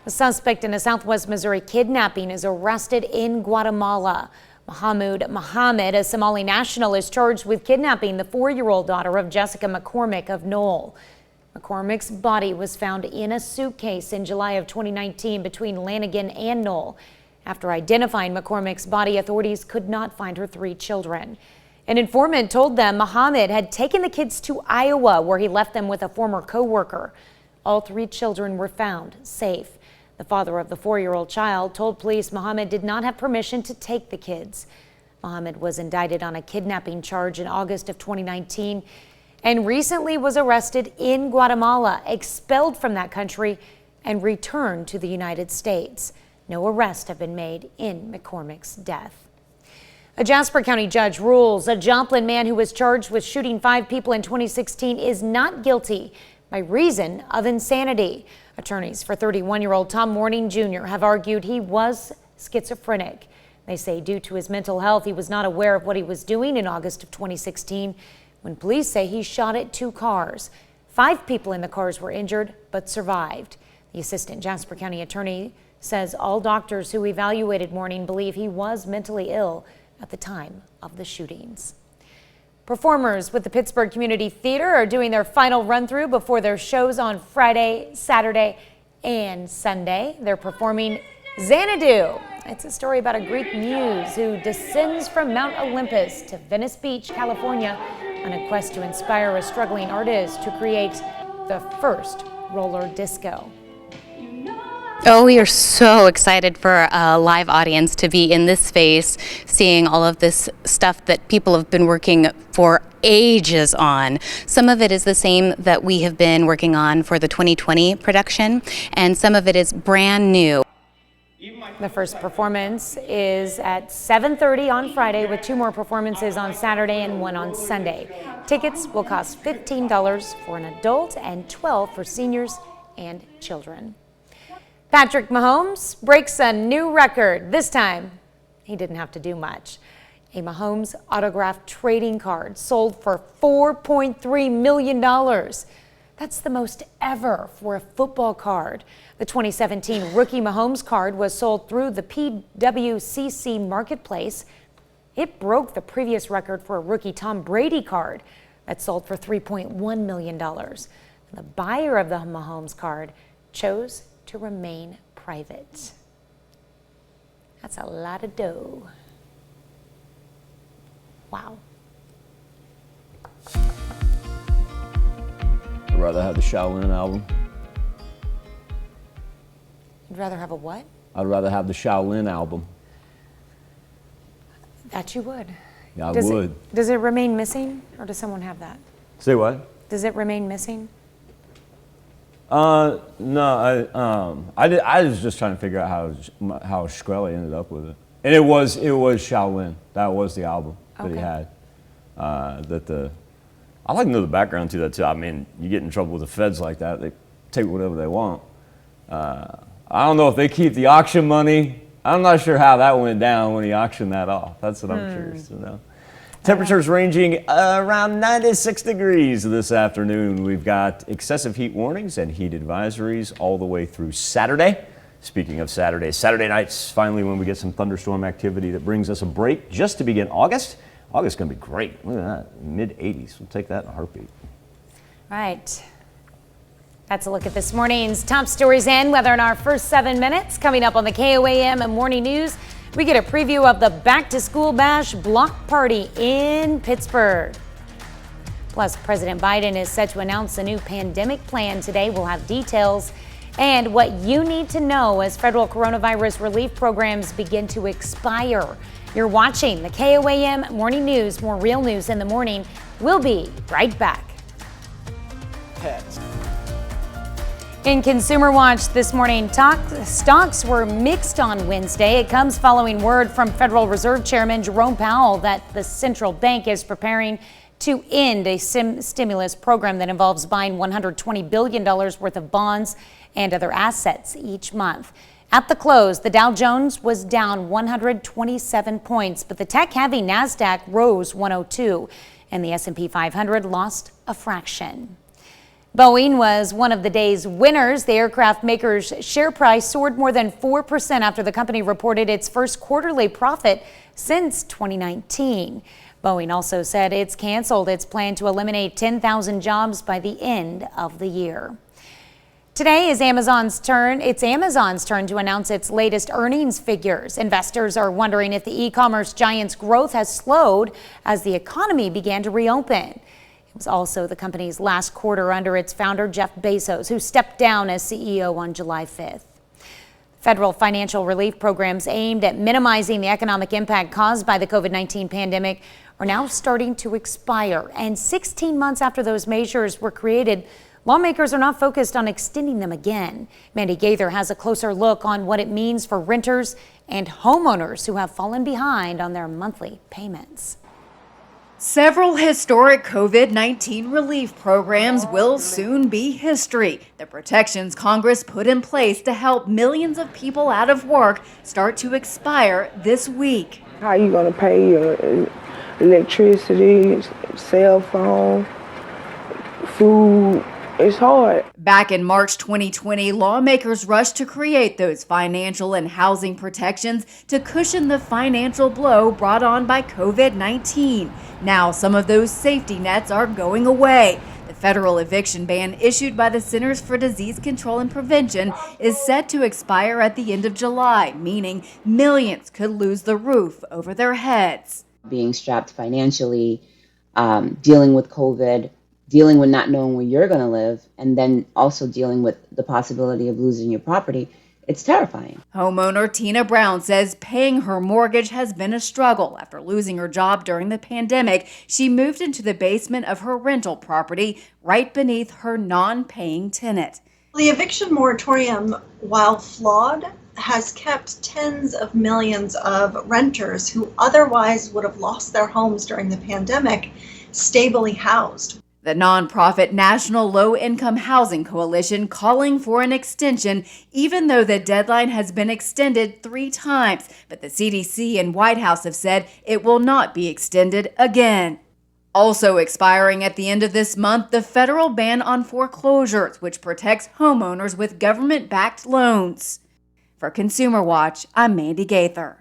A suspect in a Southwest Missouri kidnapping is arrested in Guatemala. Mahmoud Mohammed, a Somali national, is charged with kidnapping the 4-year-old daughter of Jessica McCormick of Knoll. McCormick's body was found in a suitcase in July of 2019 between Lanigan and Knoll. After identifying McCormick's body, authorities could not find her 3 children. An informant told them Mohammed had taken the kids to Iowa, where he left them with a former co-worker. All 3 children were found safe. The father of the 4-year-old child told police Mohammed did not have permission to take the kids. Mohammed was indicted on a kidnapping charge in August of 2019 and recently was arrested in Guatemala, expelled from that country, and returned to the United States. No arrests have been made in McCormick's death. A Jasper County judge rules a Joplin man who was charged with shooting 5 people in 2016 is not guilty by reason of insanity. Attorneys for 31-year-old Tom Morning Jr. have argued he was schizophrenic. They say due to his mental health, he was not aware of what he was doing in August of 2016 when police say he shot at 2 cars. 5 people in the cars were injured but survived. The assistant Jasper County attorney says all doctors who evaluated Morning believe he was mentally ill at the time of the shootings. Performers with the Pittsburgh Community Theater are doing their final run-through before their shows on Friday, Saturday, and Sunday. They're performing Xanadu. It's a story about a Greek muse who descends from Mount Olympus to Venice Beach, California, on a quest to inspire a struggling artist to create the first roller disco. Oh, we are so excited for a live audience to be in this space, seeing all of this stuff that people have been working for ages on. Some of it is the same that we have been working on for the 2020 production, and some of it is brand new. The first performance is at 7:30 on Friday with 2 more performances on Saturday and 1 on Sunday. Tickets will cost $15 for an adult and $12 for seniors and children. Patrick Mahomes breaks a new record. This time, he didn't have to do much. A Mahomes autographed trading card sold for $4.3 million. That's the most ever for a football card. The 2017 rookie Mahomes card was sold through the PWCC marketplace. It broke the previous record for a rookie Tom Brady card that sold for $3.1 million. The buyer of the Mahomes card chose to remain private. That's a lot of dough. Wow. I'd rather have the Shaolin album. You'd rather have a what? I'd rather have the Shaolin album. That you would. Yeah, I would. Does it remain missing, or does someone have that? Say what? Does it remain missing? No, I was just trying to figure out how Shkreli ended up with it, and it was Shaolin. That was the album that he had. I'd like to know the background to that too. I mean, you get in trouble with the feds like that, they take whatever they want. I don't know if they keep the auction money. I'm not sure how that went down when he auctioned that off. That's what I'm curious to know. Temperatures ranging around 96 degrees this afternoon. We've got excessive heat warnings and heat advisories all the way through Saturday. Speaking of Saturday, Saturday night's finally when we get some thunderstorm activity that brings us a break just to begin August. August is going to be great. Look at that, mid-80s. We'll take that in a heartbeat. Right. That's a look at this morning's top stories and weather in our first 7 minutes. Coming up on the KOAM and Morning News, we get a preview of the Back to School Bash block party in Pittsburgh. Plus, President Biden is set to announce a new pandemic plan today. We'll have details. and what you need to know as federal coronavirus relief programs begin to expire. You're watching the KOAM Morning News. More real news in the morning. We'll be right back. In Consumer Watch this morning, stocks were mixed on Wednesday. It comes following word from Federal Reserve Chairman Jerome Powell that the central bank is preparing to end a stimulus program that involves buying $120 billion worth of bonds and other assets each month. At the close, the Dow Jones was down 127 points, but the tech-heavy NASDAQ rose 102, and the S&P 500 lost a fraction. Boeing was one of the day's winners. The aircraft maker's share price soared more than 4% after the company reported its first quarterly profit since 2019. Boeing also said it's canceled its plan to eliminate 10,000 jobs by the end of the year. Today is Amazon's turn. It's Amazon's turn to announce its latest earnings figures. Investors are wondering if the e-commerce giant's growth has slowed as the economy began to reopen. It was also the company's last quarter under its founder, Jeff Bezos, who stepped down as CEO on July 5th. Federal financial relief programs aimed at minimizing the economic impact caused by the COVID-19 pandemic are now starting to expire. And 16 months after those measures were created, lawmakers are not focused on extending them again. Mandy Gaither has a closer look on what it means for renters and homeowners who have fallen behind on their monthly payments. Several historic COVID-19 relief programs will soon be history. The protections Congress put in place to help millions of people out of work start to expire this week. How are you going to pay your electricity, cell phone, food? It's hard. Back in March 2020, lawmakers rushed to create those financial and housing protections to cushion the financial blow brought on by COVID-19. Now, some of those safety nets are going away. The federal eviction ban issued by the Centers for Disease Control and Prevention is set to expire at the end of July, meaning millions could lose the roof over their heads. Being strapped financially, dealing with COVID, dealing with not knowing where you're going to live, and then also dealing with the possibility of losing your property, it's terrifying. Homeowner Tina Brown says paying her mortgage has been a struggle. After losing her job during the pandemic, she moved into the basement of her rental property right beneath her non-paying tenant. The eviction moratorium, while flawed, has kept tens of millions of renters who otherwise would have lost their homes during the pandemic stably housed. The nonprofit National Low Income Housing Coalition calling for an extension, even though the deadline has been extended 3 times. But the CDC and White House have said it will not be extended again. Also expiring at the end of this month, the federal ban on foreclosures, which protects homeowners with government-backed loans. For Consumer Watch, I'm Mandy Gaither.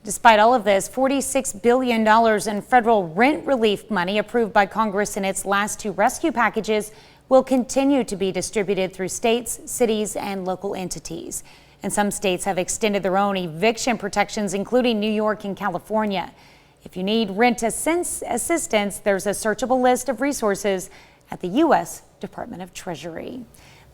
Despite all of this, $46 billion in federal rent relief money approved by Congress in its last 2 rescue packages will continue to be distributed through states, cities, and local entities. And some states have extended their own eviction protections, including New York and California. If you need rent assistance, there's a searchable list of resources at the U.S. Department of Treasury.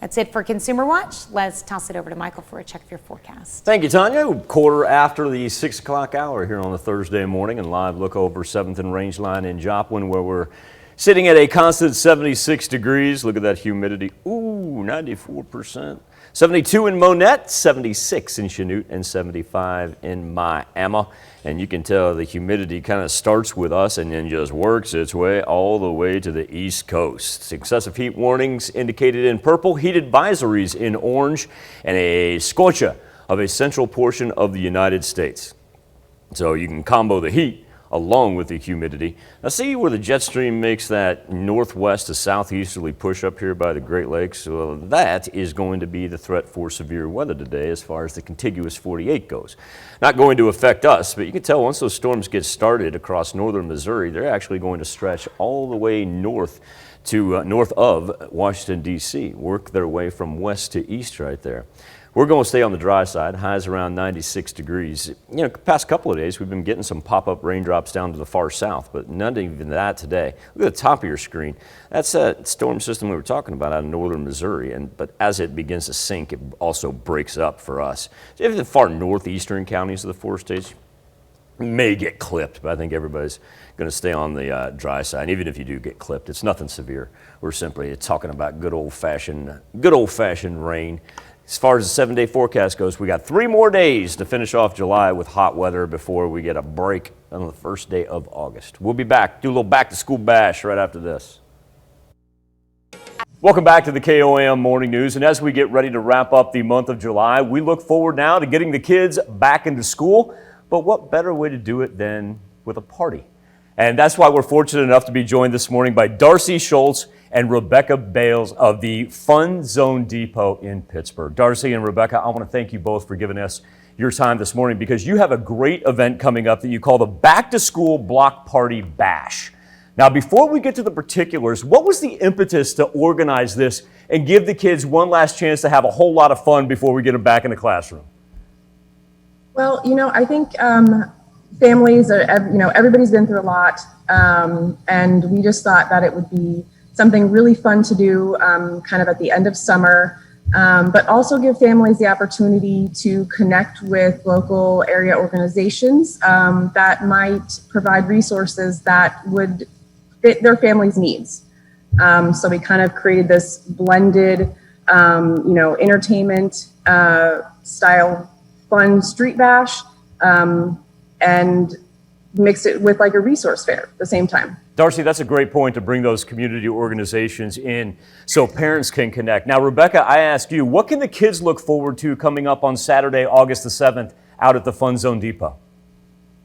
That's it for Consumer Watch. Let's toss it over to Michael for a check of your forecast. Thank you, Tanya. Quarter after the 6 o'clock hour here on a Thursday morning, and live look over 7th and Rangeline in Joplin, where we're sitting at a constant 76 degrees. Look at that humidity. Ooh, 94%. 72 in Monette, 76 in Chanute, and 75 in Miami. And you can tell the humidity kind of starts with us and then just works its way all the way to the East Coast. Excessive heat warnings indicated in purple, heat advisories in orange, and a scorcher of a central portion of the United States. So you can combo the heat along with the humidity. Now see where the jet stream makes that northwest to southeasterly push up here by the Great Lakes? Well, that is going to be the threat for severe weather today as far as the contiguous 48 goes. Not going to affect us, but you can tell once those storms get started across northern Missouri, they're actually going to stretch all the way north to north of Washington, D.C., work their way from west to east right there. We're going to stay on the dry side. Highs around 96 degrees. You know, the past couple of days, we've been getting some pop-up raindrops down to the far south, but none even that today. Look at the top of your screen. That's that storm system we were talking about out of northern Missouri, but as it begins to sink, it also breaks up for us. If the far northeastern counties of the 4 states may get clipped, but I think everybody's going to stay on the dry side. Even if you do get clipped, it's nothing severe. We're simply talking about good old-fashioned rain. As far as the 7-day forecast goes, we got 3 more days to finish off July with hot weather before we get a break on the first day of August. We'll be back, do a little back-to-school bash right after this. Welcome back to the KOAM Morning News, and as we get ready to wrap up the month of July, we look forward now to getting the kids back into school, but what better way to do it than with a party? And that's why we're fortunate enough to be joined this morning by Darcy Schultz and Rebecca Bales of the Fun Zone Depot in Pittsburgh. Darcy and Rebecca, I want to thank you both for giving us your time this morning because you have a great event coming up that you call the Back to School Block Party Bash. Now, before we get to the particulars, what was the impetus to organize this and give the kids one last chance to have a whole lot of fun before we get them back in the classroom? Well, I think families are, everybody's been through a lot, and we just thought that it would be something really fun to do kind of at the end of summer, but also give families the opportunity to connect with local area organizations that might provide resources that would fit their families' needs. So we kind of created this blended, entertainment style fun street bash and mixed it with like a resource fair at the same time. Darcy, that's a great point to bring those community organizations in so parents can connect. Now, Rebecca, I ask you, what can the kids look forward to coming up on Saturday, August the 7th, out at the Fun Zone Depot?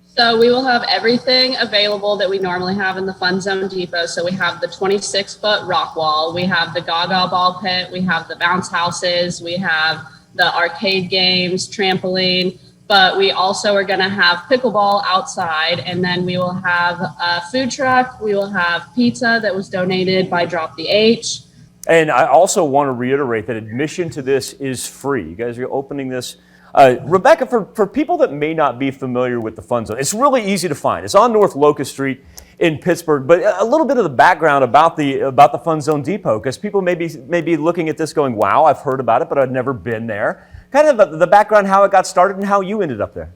So we will have everything available that we normally have in the Fun Zone Depot. So we have the 26-foot rock wall, we have the Gaga ball pit, we have the bounce houses, we have the arcade games, trampoline, but we also are going to have pickleball outside, and then we will have a food truck. We will have pizza that was donated by Drop the H. And I also want to reiterate that admission to this is free. You guys are opening this. Rebecca, for people that may not be familiar with the Fun Zone, it's really easy to find. It's on North Locust Street in Pittsburgh, but a little bit of the background about the Fun Zone Depot, because people may be looking at this going, wow, I've heard about it, but I've never been there. Kind of the background, how it got started and how you ended up there.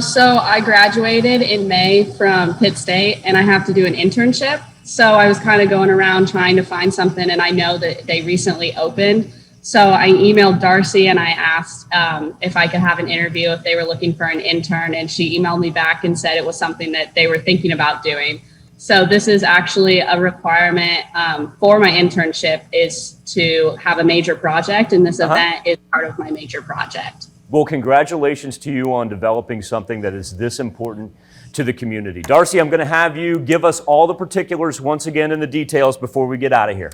So I graduated in May from Pitt State, and I have to do an internship. So I was kind of going around trying to find something, and I know that they recently opened. So I emailed Darcy and I asked if I could have an interview if they were looking for an intern, and she emailed me back and said it was something that they were thinking about doing. So this is actually a requirement for my internship, is to have a major project, and this event is part of my major project. Well, congratulations to you on developing something that is this important to the community. Darcy, I'm going to have you give us all the particulars once again and the details before we get out of here.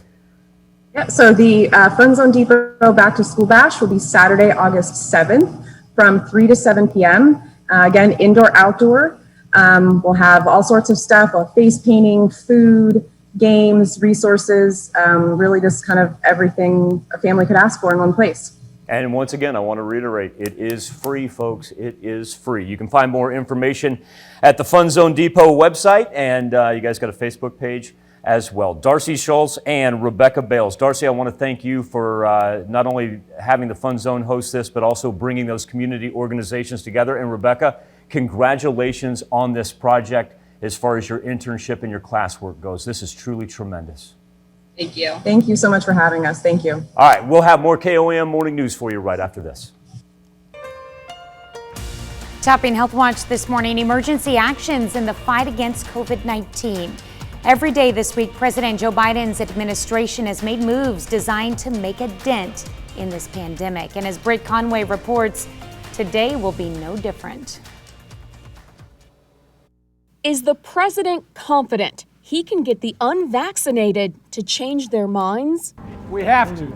Yeah, so the Fun Zone Depot Back to School Bash will be Saturday, August 7th from 3 to 7 p.m. Again, indoor, outdoor. We'll have all sorts of stuff, face painting, food, games, resources, really just kind of everything a family could ask for in one place. And once again, I want to reiterate, it is free, folks. It is free. You can find more information at the Fun Zone Depot website, and you guys got a Facebook page as well. Darcy Schultz and Rebecca Bales. Darcy, I want to thank you for not only having the Fun Zone host this, but also bringing those community organizations together. And Rebecca, congratulations on this project as far as your internship and your classwork goes. This is truly tremendous. Thank you. Thank you so much for having us. Thank you. All right, we'll have more KOAM Morning News for you right after this. Topping Health Watch this morning, emergency actions in the fight against COVID-19. Every day this week, President Joe Biden's administration has made moves designed to make a dent in this pandemic. And as Britt Conway reports, today will be no different. Is the president confident he can get the unvaccinated to change their minds? We have to.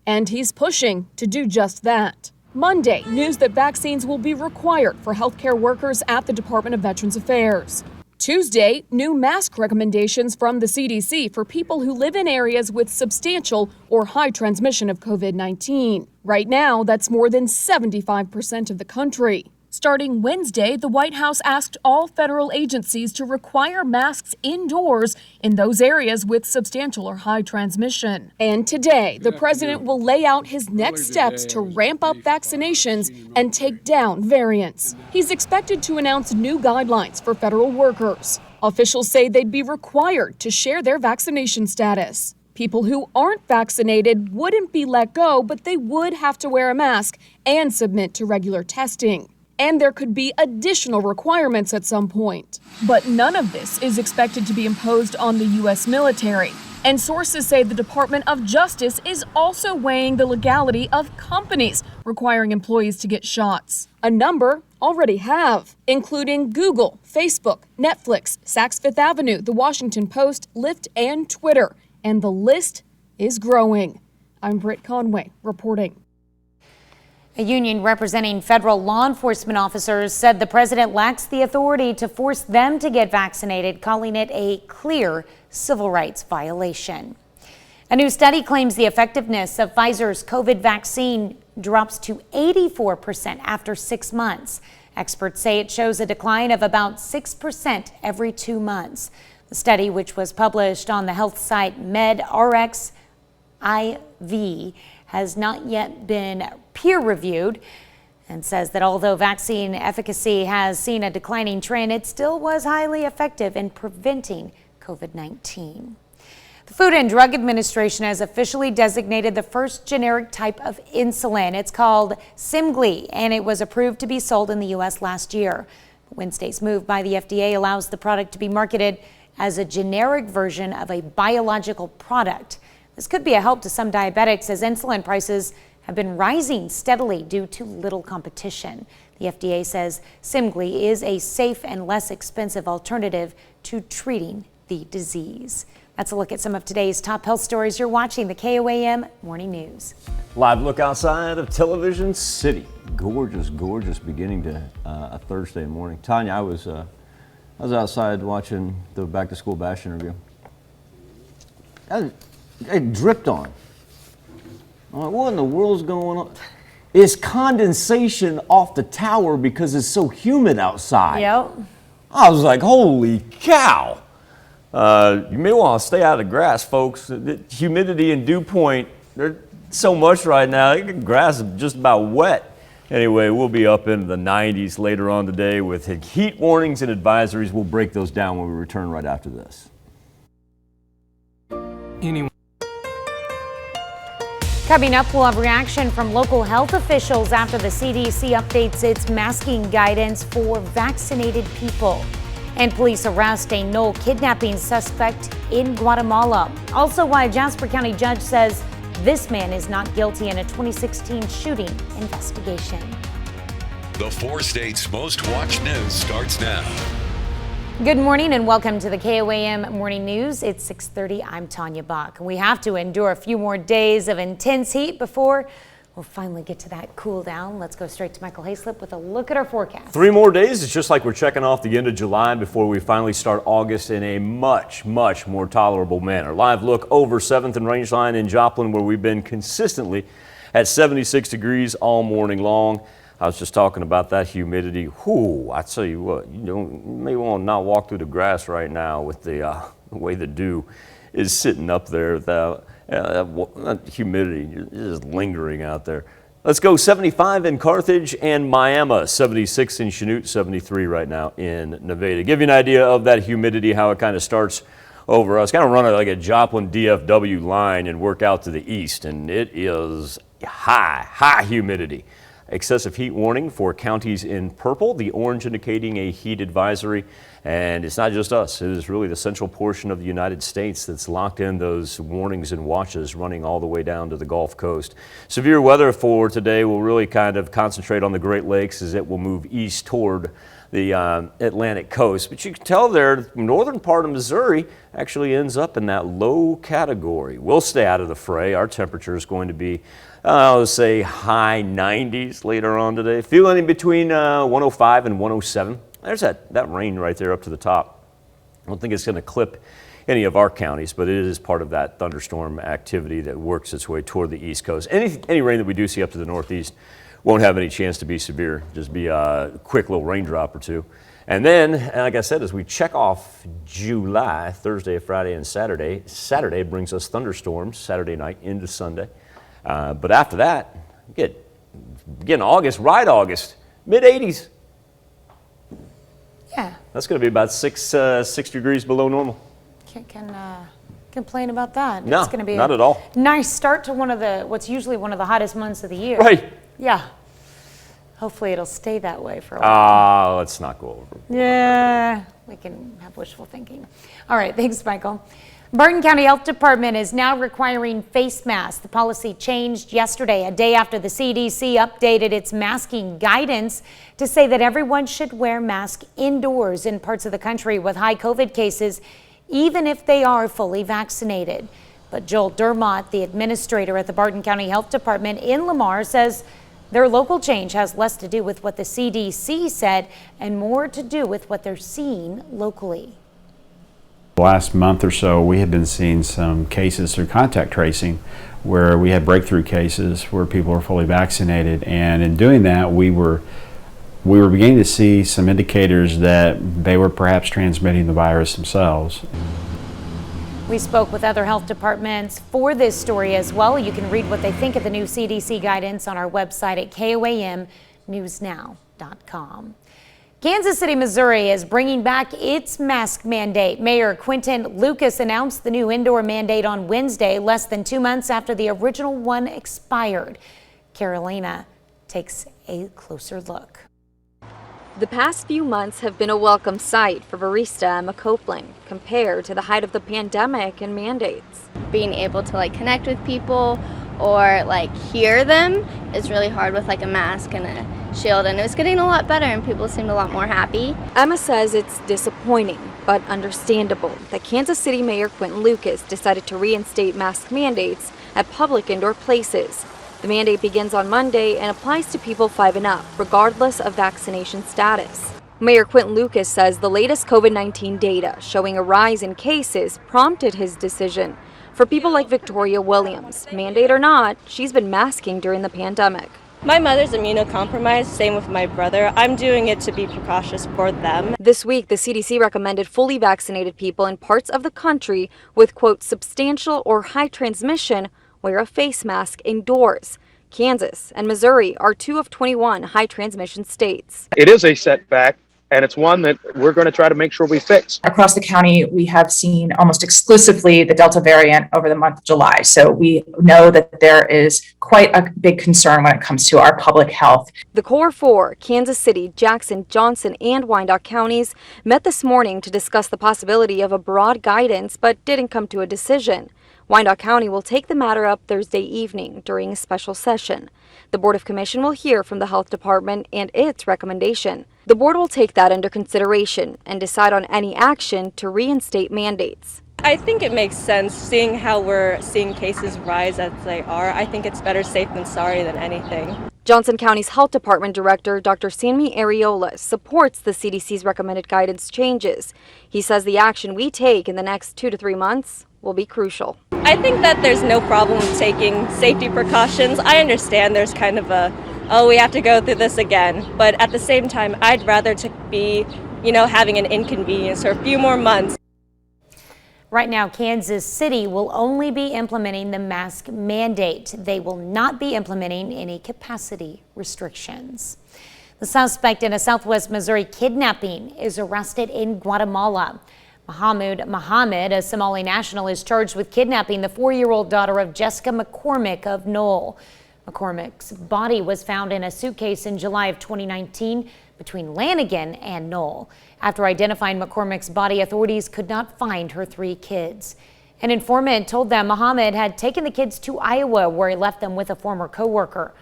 And he's pushing to do just that. Monday, news that vaccines will be required for healthcare workers at the Department of Veterans Affairs. Tuesday, new mask recommendations from the CDC for people who live in areas with substantial or high transmission of COVID-19. Right now, that's more than 75% of the country. Starting Wednesday, the White House asked all federal agencies to require masks indoors in those areas with substantial or high transmission. And today, the president will lay out his next steps to ramp up vaccinations and take down variants. He's expected to announce new guidelines for federal workers. Officials say they'd be required to share their vaccination status. People who aren't vaccinated wouldn't be let go, but they would have to wear a mask and submit to regular testing. And there could be additional requirements at some point. But none of this is expected to be imposed on the U.S. military. And sources say the Department of Justice is also weighing the legality of companies requiring employees to get shots. A number already have, including Google, Facebook, Netflix, Saks Fifth Avenue, The Washington Post, Lyft, and Twitter. And the list is growing. I'm Britt Conway reporting. A union representing federal law enforcement officers said the president lacks the authority to force them to get vaccinated, calling it a clear civil rights violation. A new study claims the effectiveness of Pfizer's COVID vaccine drops to 84% after 6 months. Experts say it shows a decline of about 6% every 2 months. The study, which was published on the health site MedRxiv, has not yet been peer-reviewed and says that although vaccine efficacy has seen a declining trend, it still was highly effective in preventing COVID-19. The Food and Drug Administration has officially designated the first generic type of insulin. It's called Semglee, and it was approved to be sold in the U.S. last year. Wednesday's move by the FDA allows the product to be marketed as a generic version of a biological product. This could be a help to some diabetics as insulin prices have been rising steadily due to little competition. The FDA says Semglee is a safe and less expensive alternative to treating the disease. That's a look at some of today's top health stories. You're watching the KOAM Morning News. Live look outside of Television City. Gorgeous, gorgeous beginning to a Thursday morning. Tanya, I was outside watching the Back to School Bash interview. It dripped on. I'm like, what in the world's going on? It's condensation off the tower because it's so humid outside. Yep. I was like, holy cow. You may want to stay out of the grass, folks. The humidity and dew point, there's so much right now. The grass is just about wet. Anyway, we'll be up into the 90s later on today with heat warnings and advisories. We'll break those down when we return right after this. Coming up, we'll have reaction from local health officials after the CDC updates its masking guidance for vaccinated people. And police arrest a Knoll kidnapping suspect in Guatemala. Also, why a Jasper County judge says this man is not guilty in a 2016 shooting investigation. The 4 states' most watched news starts now. Good morning and welcome to the KOAM Morning News. It's 6:30. I'm Tanya Bach. We have to endure a few more days of intense heat before we'll finally get to that cool down. Let's go straight to Michael Hayslip with a look at our forecast. 3 more days. It's just like we're checking off the end of July before we finally start August in a much, much more tolerable manner. Live look over 7th and Rangeline in Joplin, where we've been consistently at 76 degrees all morning long. I was just talking about that humidity. Whoo, I tell you what, you may want to not walk through the grass right now with the way the dew is sitting up there. That humidity is lingering out there. Let's go 75 in Carthage and Miami, 76 in Chanute, 73 right now in Nevada. Give you an idea of that humidity, how it kind of starts over us. Kind of run like a Joplin DFW line and work out to the east, and it is high humidity. Excessive heat warning for counties in purple, the orange indicating a heat advisory. And it's not just us, it is really the central portion of the United States that's locked in those warnings and watches running all the way down to the Gulf Coast. Severe weather for today will really kind of concentrate on the Great Lakes as it will move east toward the Atlantic coast. But you can tell there, the northern part of Missouri actually ends up in that low category. We'll stay out of the fray. Our temperature is going to be, I'll say, high 90s later on today. Feeling in between 105 and 107. There's that rain right there up to the top. I don't think it's going to clip any of our counties, but it is part of that thunderstorm activity that works its way toward the East Coast. Any rain that we do see up to the northeast won't have any chance to be severe, just be a quick little raindrop or two. And then, like I said, as we check off July, Thursday, Friday, and Saturday brings us thunderstorms Saturday night into Sunday. But after that, again, August, right August, mid-80s. Yeah. That's going to be about 6 degrees below normal. Can complain about that. No, It's going to be not at all. Nice start to what's usually one of the hottest months of the year. Right. Yeah. Hopefully it'll stay that way for a while. Let's not go over. Yeah, we can have wishful thinking. All right, thanks, Michael. Barton County Health Department is now requiring face masks. The policy changed yesterday, a day after the CDC updated its masking guidance to say that everyone should wear masks indoors in parts of the country with high COVID cases, even if they are fully vaccinated. But Joel Dermott, the administrator at the Barton County Health Department in Lamar, says their local change has less to do with what the CDC said and more to do with what they're seeing locally. Last month or so, we have been seeing some cases through contact tracing where we had breakthrough cases where people are fully vaccinated, and in doing that, we were beginning to see some indicators that they were perhaps transmitting the virus themselves. We spoke with other health departments for this story as well. You can read what they think of the new CDC guidance on our website at KOAMnewsnow.com. Kansas City, Missouri is bringing back its mask mandate. Mayor Quinton Lucas announced the new indoor mandate on Wednesday, less than 2 months after the original one expired. Carolina takes a closer look. The past few months have been a welcome sight for barista Emma Copeland compared to the height of the pandemic and mandates. Being able to connect with people or hear them is really hard with a mask and a shield, and it was getting a lot better and people seemed a lot more happy. Emma says it's disappointing but understandable that Kansas City Mayor Quinton Lucas decided to reinstate mask mandates at public indoor places. The mandate begins on Monday and applies to people 5 and up, regardless of vaccination status. Mayor Quinton Lucas says the latest COVID-19 data showing a rise in cases prompted his decision. For people like Victoria Williams, mandate or not, she's been masking during the pandemic. My mother's immunocompromised, same with my brother. I'm doing it to be precautious for them. This week, the CDC recommended fully vaccinated people in parts of the country with, quote, substantial or high transmission wear a face mask indoors. Kansas and Missouri are 2 of 21 high transmission states. It is a setback, and it's one that we're going to try to make sure we fix. Across the county, we have seen almost exclusively the Delta variant over the month of July. So we know that there is quite a big concern when it comes to our public health. The Core 4, Kansas City, Jackson, Johnson, and Wyandotte counties met this morning to discuss the possibility of a broad guidance, but didn't come to a decision. Wyandotte County will take the matter up Thursday evening during a special session. The Board of Commission will hear from the Health Department and its recommendation. The board will take that into consideration and decide on any action to reinstate mandates. I think it makes sense, seeing how we're seeing cases rise as they are. I think it's better safe than sorry than anything. Johnson County's Health Department Director Dr. Sammy Areola supports the CDC's recommended guidance changes. He says the action we take in the next 2 to 3 months will be crucial. I think that there's no problem with taking safety precautions. I understand there's kind of we have to go through this again. But at the same time, I'd rather to be, having an inconvenience for a few more months. Right now, Kansas City will only be implementing the mask mandate. They will not be implementing any capacity restrictions. The suspect in a Southwest Missouri kidnapping is arrested in Guatemala. Mahmoud Mohammed, a Somali national, is charged with kidnapping the 4-year-old daughter of Jessica McCormick of Knoll. McCormick's body was found in a suitcase in July of 2019 between Lanigan and Knoll. After identifying McCormick's body, authorities could not find her 3 kids. An informant told them Mohammed had taken the kids to Iowa, where he left them with a former co-worker.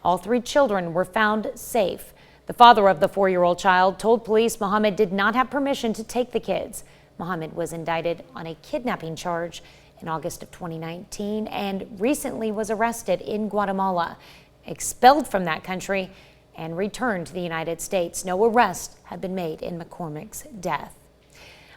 All 3 children were found safe. The father of the 4-year-old child told police Mohammed did not have permission to take the kids. Mohammed was indicted on a kidnapping charge in August of 2019 and recently was arrested in Guatemala, expelled from that country, and returned to the United States. No arrest had been made in McCormick's death.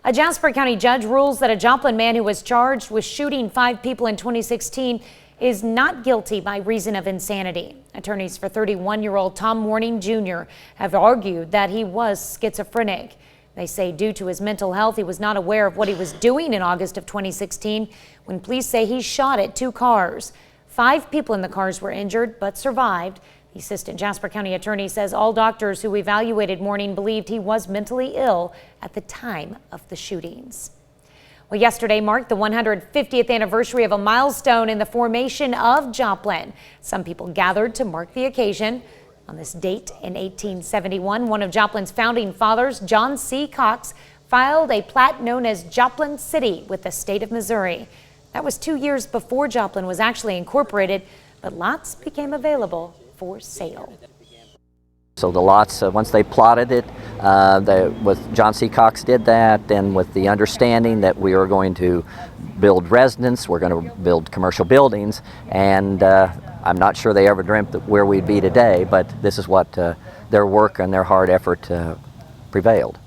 A Jasper County judge rules that a Joplin man who was charged with shooting 5 people in 2016 is not guilty by reason of insanity. Attorneys for 31-year-old Tom Morning Jr. have argued that he was schizophrenic. They say due to his mental health, he was not aware of what he was doing in August of 2016 when police say he shot at 2 cars. 5 people in the cars were injured but survived. The assistant Jasper County attorney says all doctors who evaluated Morning believed he was mentally ill at the time of the shootings. Well, yesterday marked the 150th anniversary of a milestone in the formation of Joplin. Some people gathered to mark the occasion. On this date in 1871, one of Joplin's founding fathers, John C. Cox, filed a plat known as Joplin City with the state of Missouri. That was 2 years before Joplin was actually incorporated, but lots became available for sale. So the lots, once they plotted it, with John C. Cox did that, and with the understanding that we were going to build residence, we're going to build commercial buildings, and I'm not sure they ever dreamt that where we'd be today, but this is what their work and their hard effort prevailed.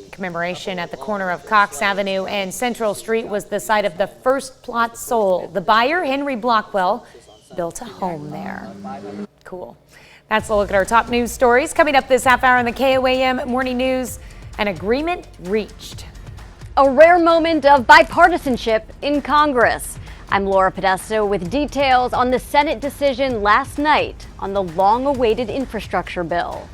Commemoration at the corner of Cox Avenue and Central Street was the site of the first plot sold. The buyer, Henry Blockwell, built a home there. Cool. That's a look at our top news stories. Coming up this half hour in the KOAM Morning News, an agreement reached. A rare moment of bipartisanship in Congress. I'm Laura Podesta with details on the Senate decision last night on the long-awaited infrastructure bill.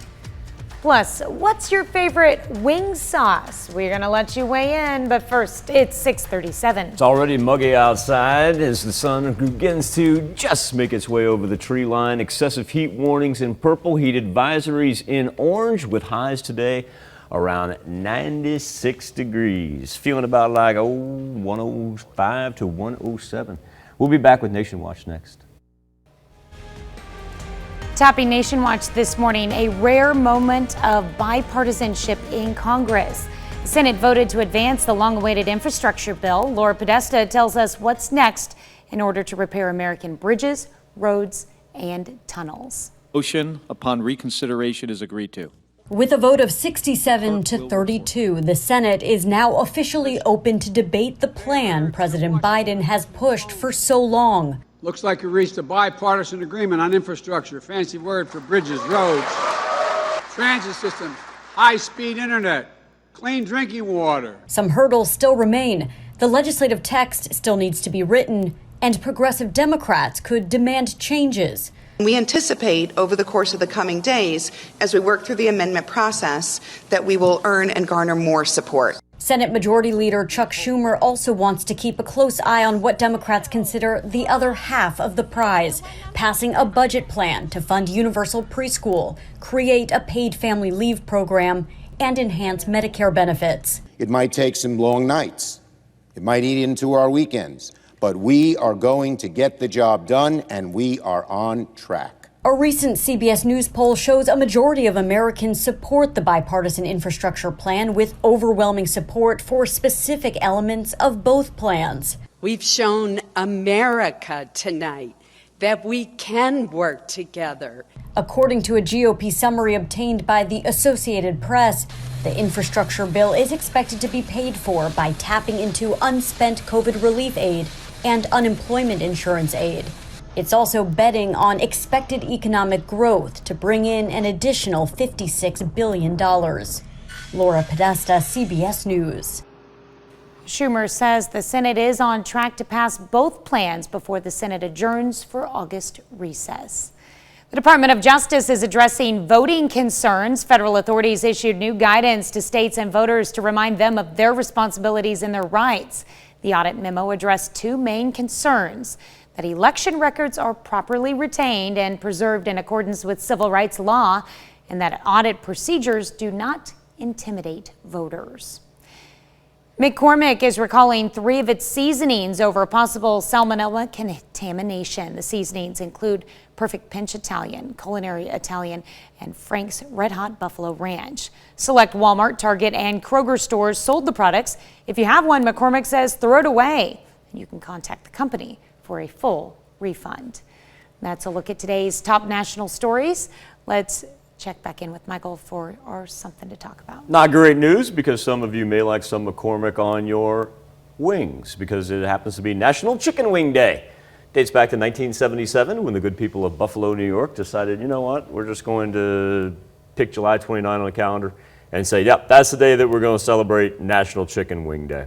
Plus, what's your favorite wing sauce? We're going to let you weigh in, but first, it's 6:37. It's already muggy outside as the sun begins to just make its way over the tree line. Excessive heat warnings in purple, heat advisories in orange, with highs today around 96 degrees. Feeling about like 105 to 107. We'll be back with Nation Watch next. Tapping Nation Watch this morning, a rare moment of bipartisanship in Congress. The Senate voted to advance the long-awaited infrastructure bill. Laura Podesta tells us what's next in order to repair American bridges, roads, and tunnels. Motion upon reconsideration is agreed to. With a vote of 67 to 32, the Senate is now officially open to debate the plan President Biden has pushed for so long. Looks like we reached a bipartisan agreement on infrastructure, fancy word for bridges, roads, transit systems, high-speed internet, clean drinking water. Some hurdles still remain. The legislative text still needs to be written, and progressive Democrats could demand changes. We anticipate over the course of the coming days, as we work through the amendment process, that we will earn and garner more support. Senate Majority Leader Chuck Schumer also wants to keep a close eye on what Democrats consider the other half of the prize, passing a budget plan to fund universal preschool, create a paid family leave program, and enhance Medicare benefits. It might take some long nights. It might eat into our weekends. But we are going to get the job done, and we are on track. A recent CBS News poll shows a majority of Americans support the bipartisan infrastructure plan, with overwhelming support for specific elements of both plans. We've shown America tonight that we can work together. According to a GOP summary obtained by the Associated Press, the infrastructure bill is expected to be paid for by tapping into unspent COVID relief aid and unemployment insurance aid. It's also betting on expected economic growth to bring in an additional $56 billion. Laura Podesta, CBS News. Schumer says the Senate is on track to pass both plans before the Senate adjourns for August recess. The Department of Justice is addressing voting concerns. Federal authorities issued new guidance to states and voters to remind them of their responsibilities and their rights. The audit memo addressed 2 main concerns: that election records are properly retained and preserved in accordance with civil rights law, and that audit procedures do not intimidate voters. McCormick is recalling 3 of its seasonings over possible salmonella contamination. The seasonings include Perfect Pinch Italian, Culinary Italian, and Frank's Red Hot Buffalo Ranch. Select Walmart, Target, and Kroger stores sold the products. If you have one, McCormick says throw it away. You can contact the company for a full refund. That's a look at today's top national stories. Let's check back in with Michael or something to talk about. Not great news, because some of you may like some McCormick on your wings, because it happens to be National Chicken Wing Day. Dates back to 1977, when the good people of Buffalo, New York decided, you know what, we're just going to pick July 29 on the calendar and say, yep, that's the day that we're going to celebrate National Chicken Wing Day.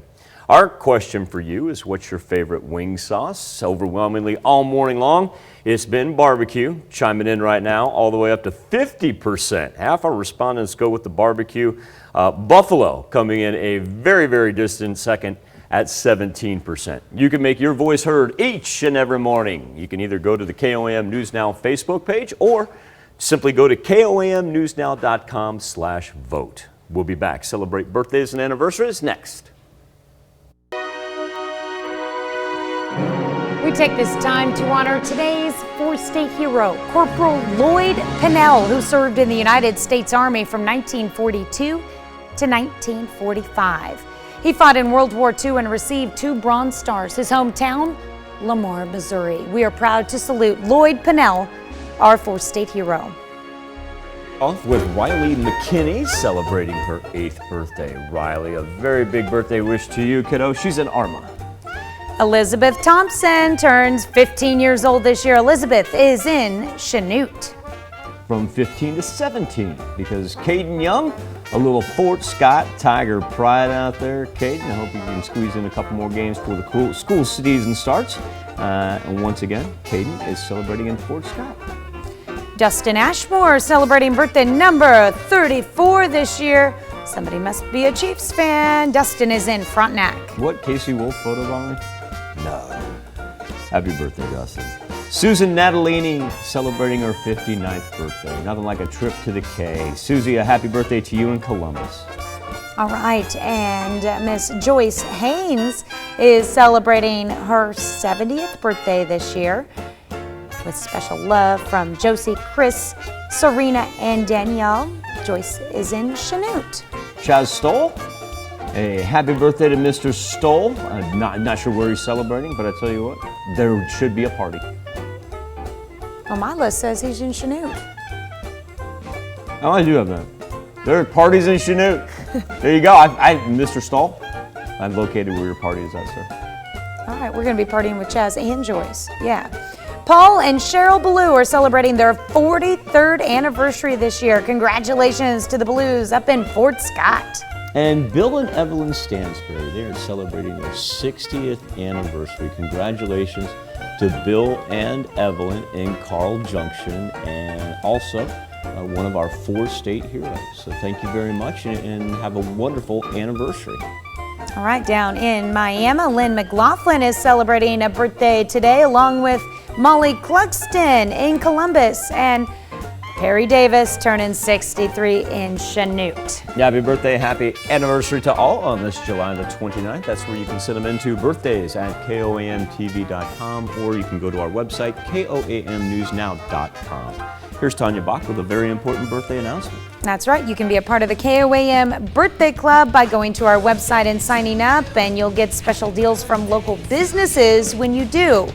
Our question for you is, what's your favorite wing sauce? Overwhelmingly all morning long, it's been barbecue, chiming in right now, all the way up to 50%. Half our respondents go with the barbecue. Buffalo coming in a very, very distant second at 17%. You can make your voice heard each and every morning. You can either go to the KOAM News Now Facebook page or simply go to KOAMnewsnow.com/vote. We'll be back. Celebrate birthdays and anniversaries next. We take this time to honor today's four-state hero, Corporal Lloyd Pennell, who served in the United States Army from 1942 to 1945. He fought in World War II and received 2 Bronze Stars. His hometown, Lamar, Missouri. We are proud to salute Lloyd Pennell, our four-state hero. Off with Riley McKinney celebrating her 8th birthday. Riley, a very big birthday wish to you, kiddo. She's in Arma. Elizabeth Thompson turns 15 years old this year. Elizabeth is in Chanute. From 15 to 17, because Caden Young, a little Fort Scott Tiger pride out there. Caden, I hope you can squeeze in a couple more games before the school season starts. And once again, Caden is celebrating in Fort Scott. Dustin Ashmore celebrating birthday number 34 this year. Somebody must be a Chiefs fan. Dustin is in Frontenac. What, Casey Wolf photo bomb? No. Happy birthday, Dustin. Susan Natalini celebrating her 59th birthday. Nothing like a trip to the K. Susie, a happy birthday to you in Columbus. All right, and Miss Joyce Haynes is celebrating her 70th birthday this year, with special love from Josie, Chris, Serena, and Danielle. Joyce is in Chanute. Chaz Stoll, a happy birthday to Mr. Stoll. I'm not sure where he's celebrating, but I tell you what, there should be a party. Well, my list says he's in Chanute. Oh, I do have that. There are parties in Chanute. There you go. Mr. Stoll, I've located where your party is at, sir. All right, we're going to be partying with Chaz and Joyce. Yeah. Paul and Cheryl Ballou are celebrating their 43rd anniversary this year. Congratulations to the Ballous up in Fort Scott. And Bill and Evelyn Stansberry, they are celebrating their 60th anniversary. Congratulations to Bill and Evelyn in Carl Junction, and also one of our 4-state heroes. So thank you very much, and have a wonderful anniversary. All right, down in Miami, Lynn McLaughlin is celebrating a birthday today, along with Molly Clugston in Columbus, and Perry Davis turning 63 in Chanute. Happy birthday, happy anniversary to all on this July the 29th. That's where you can send them into birthdays at KOAMTV.com, or you can go to our website, KOAMnewsnow.com. Here's Tanya Bach with a very important birthday announcement. That's right. You can be a part of the KOAM Birthday Club by going to our website and signing up, and you'll get special deals from local businesses when you do.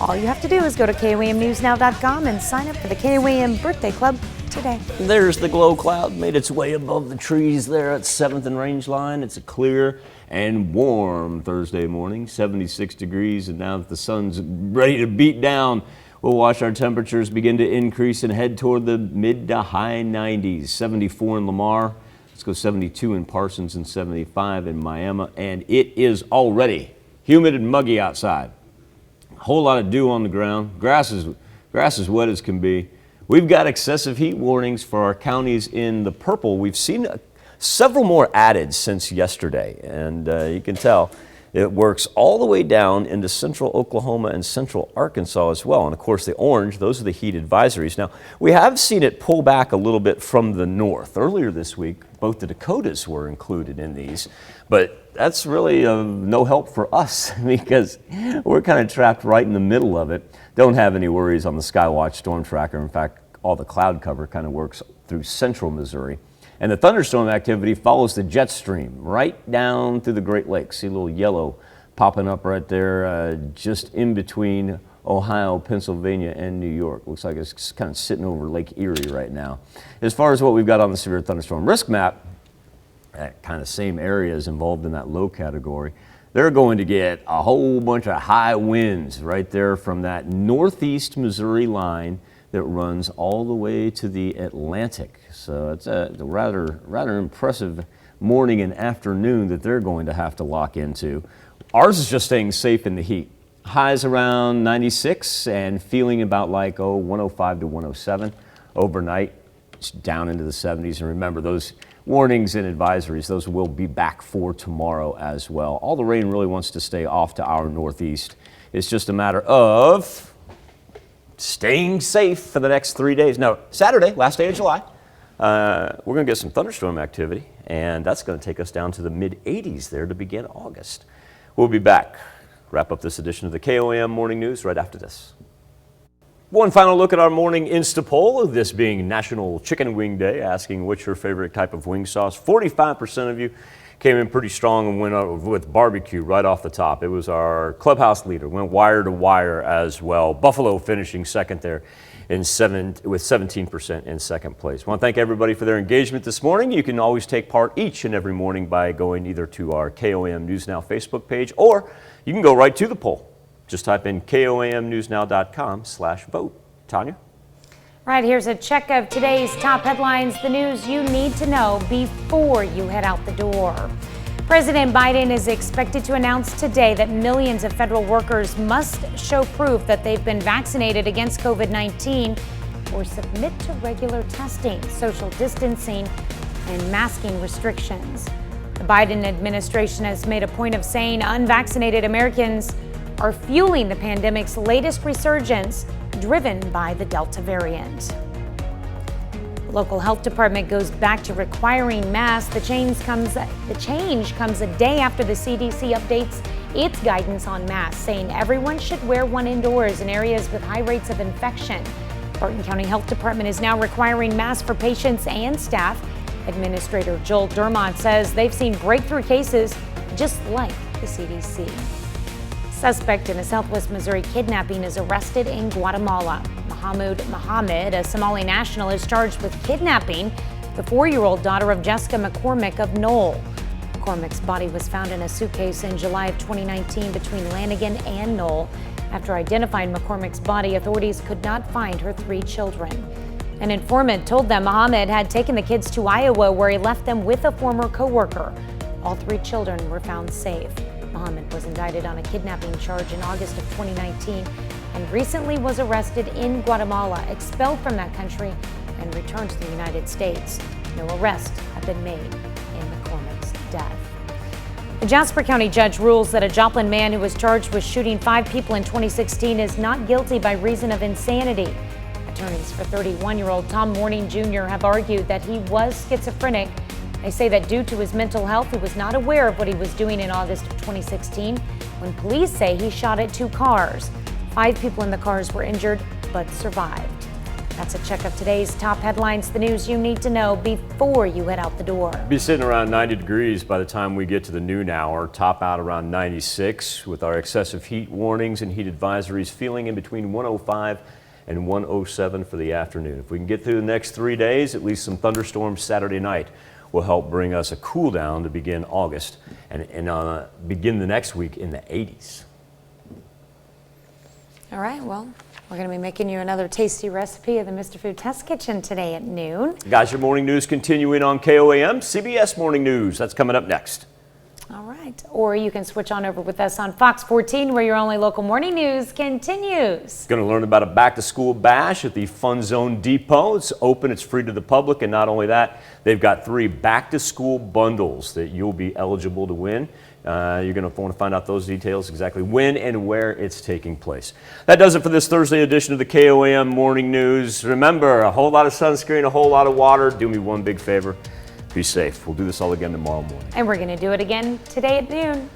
All you have to do is go to KOAMnewsnow.com and sign up for the KOAM Birthday Club today. There's the glow cloud, made its way above the trees there at 7th and Range Line. It's a clear and warm Thursday morning, 76 degrees, and now that the sun's ready to beat down, we'll watch our temperatures begin to increase and head toward the mid to high 90s. 74 in Lamar, let's go 72 in Parsons and 75 in Miami, and it is already humid and muggy outside. A whole lot of dew on the ground. Grass is wet as can be. We've got excessive heat warnings for our counties in the purple. We've seen several more added since yesterday, and you can tell it works all the way down into central Oklahoma and central Arkansas as well. And of course the orange, those are the heat advisories. Now, we have seen it pull back a little bit from the north. Earlier this week, both the Dakotas were included in these, but that's really no help for us because we're kind of trapped right in the middle of it. Don't have any worries on the Skywatch storm tracker. In fact, all the cloud cover kind of works through central Missouri. And the thunderstorm activity follows the jet stream right down through the Great Lakes. See a little yellow popping up right there just in between Ohio, Pennsylvania, and New York. Looks like it's kind of sitting over Lake Erie right now. As far as what we've got on the severe thunderstorm risk map, that kind of same areas involved in that low category, they're going to get a whole bunch of high winds right there from that northeast Missouri line that runs all the way to the Atlantic. So it's a rather impressive morning and afternoon that they're going to have to lock into. Ours is just staying safe in the heat. Highs around 96 and feeling about like 105 to 107 overnight. It's down into the 70s. And remember, those warnings and advisories, those will be back for tomorrow as well. All the rain really wants to stay off to our northeast. It's just a matter of staying safe for the next 3 days. Now, Saturday, last day of July, we're going to get some thunderstorm activity, and that's going to take us down to the mid-80s there to begin August. We'll be back. Wrap up this edition of the KOAM Morning News right after this. One final look at our morning Insta poll, this being National Chicken Wing Day, asking what's your favorite type of wing sauce. 45% of you came in pretty strong and went with barbecue right off the top. It was our clubhouse leader, went wire to wire as well. Buffalo finishing second there with 17% in second place. I want to thank everybody for their engagement this morning. You can always take part each and every morning by going either to our KOAM News Now Facebook page, or you can go right to the poll. Just type in KOAMnewsnow.com/vote. Tanya? Right, here's a check of today's top headlines, the news you need to know before you head out the door. President Biden is expected to announce today that millions of federal workers must show proof that they've been vaccinated against COVID-19 or submit to regular testing, social distancing, and masking restrictions. The Biden administration has made a point of saying unvaccinated Americans are fueling the pandemic's latest resurgence, driven by the Delta variant. The local health department goes back to requiring masks. The change comes a day after the CDC updates its guidance on masks, saying everyone should wear one indoors in areas with high rates of infection. Barton County Health Department is now requiring masks for patients and staff. Administrator Joel Dermott says they've seen breakthrough cases just like the CDC. Suspect in a Southwest Missouri kidnapping is arrested in Guatemala. Mahmoud Mohammed, a Somali national, is charged with kidnapping the 4-year-old daughter of Jessica McCormick of Knoll. McCormick's body was found in a suitcase in July of 2019 between Lanigan and Knoll. After identifying McCormick's body, authorities could not find her 3 children. An informant told them Mohammed had taken the kids to Iowa, where he left them with a former co-worker. All 3 children were found safe. Mohammed was indicted on a kidnapping charge in August of 2019 and recently was arrested in Guatemala, expelled from that country, and returned to the United States. No arrests have been made in McCormick's death. The Jasper County judge rules that a Joplin man who was charged with shooting 5 people in 2016 is not guilty by reason of insanity. Attorneys for 31-year-old Tom Morning Jr. have argued that he was schizophrenic. They say that due to his mental health, he was not aware of what he was doing in August of 2016 when police say he shot at 2 cars. 5 people in the cars were injured but survived. That's a check of today's top headlines, the news you need to know before you head out the door. Be sitting around 90 degrees by the time we get to the noon hour, top out around 96 with our excessive heat warnings and heat advisories feeling in between 105 and 107 for the afternoon. If we can get through the next 3 days, at least some thunderstorms Saturday night will help bring us a cool down to begin August and begin the next week in the 80s. All right, well, we're going to be making you another tasty recipe of the Mr. Food Test Kitchen today at noon. Guys, your morning news continuing on KOAM, CBS Morning News. That's coming up next. All right, or you can switch on over with us on Fox 14, where your only local morning news continues. Going to learn about a back-to-school bash at the Fun Zone Depot. It's open, it's free to the public, and not only that, they've got 3 back-to-school bundles that you'll be eligible to win. You're going to want to find out those details, exactly when and where it's taking place. That does it for this Thursday edition of the KOAM Morning News. Remember, a whole lot of sunscreen, a whole lot of water. Do me one big favor. Be safe. We'll do this all again tomorrow morning. And we're going to do it again today at noon.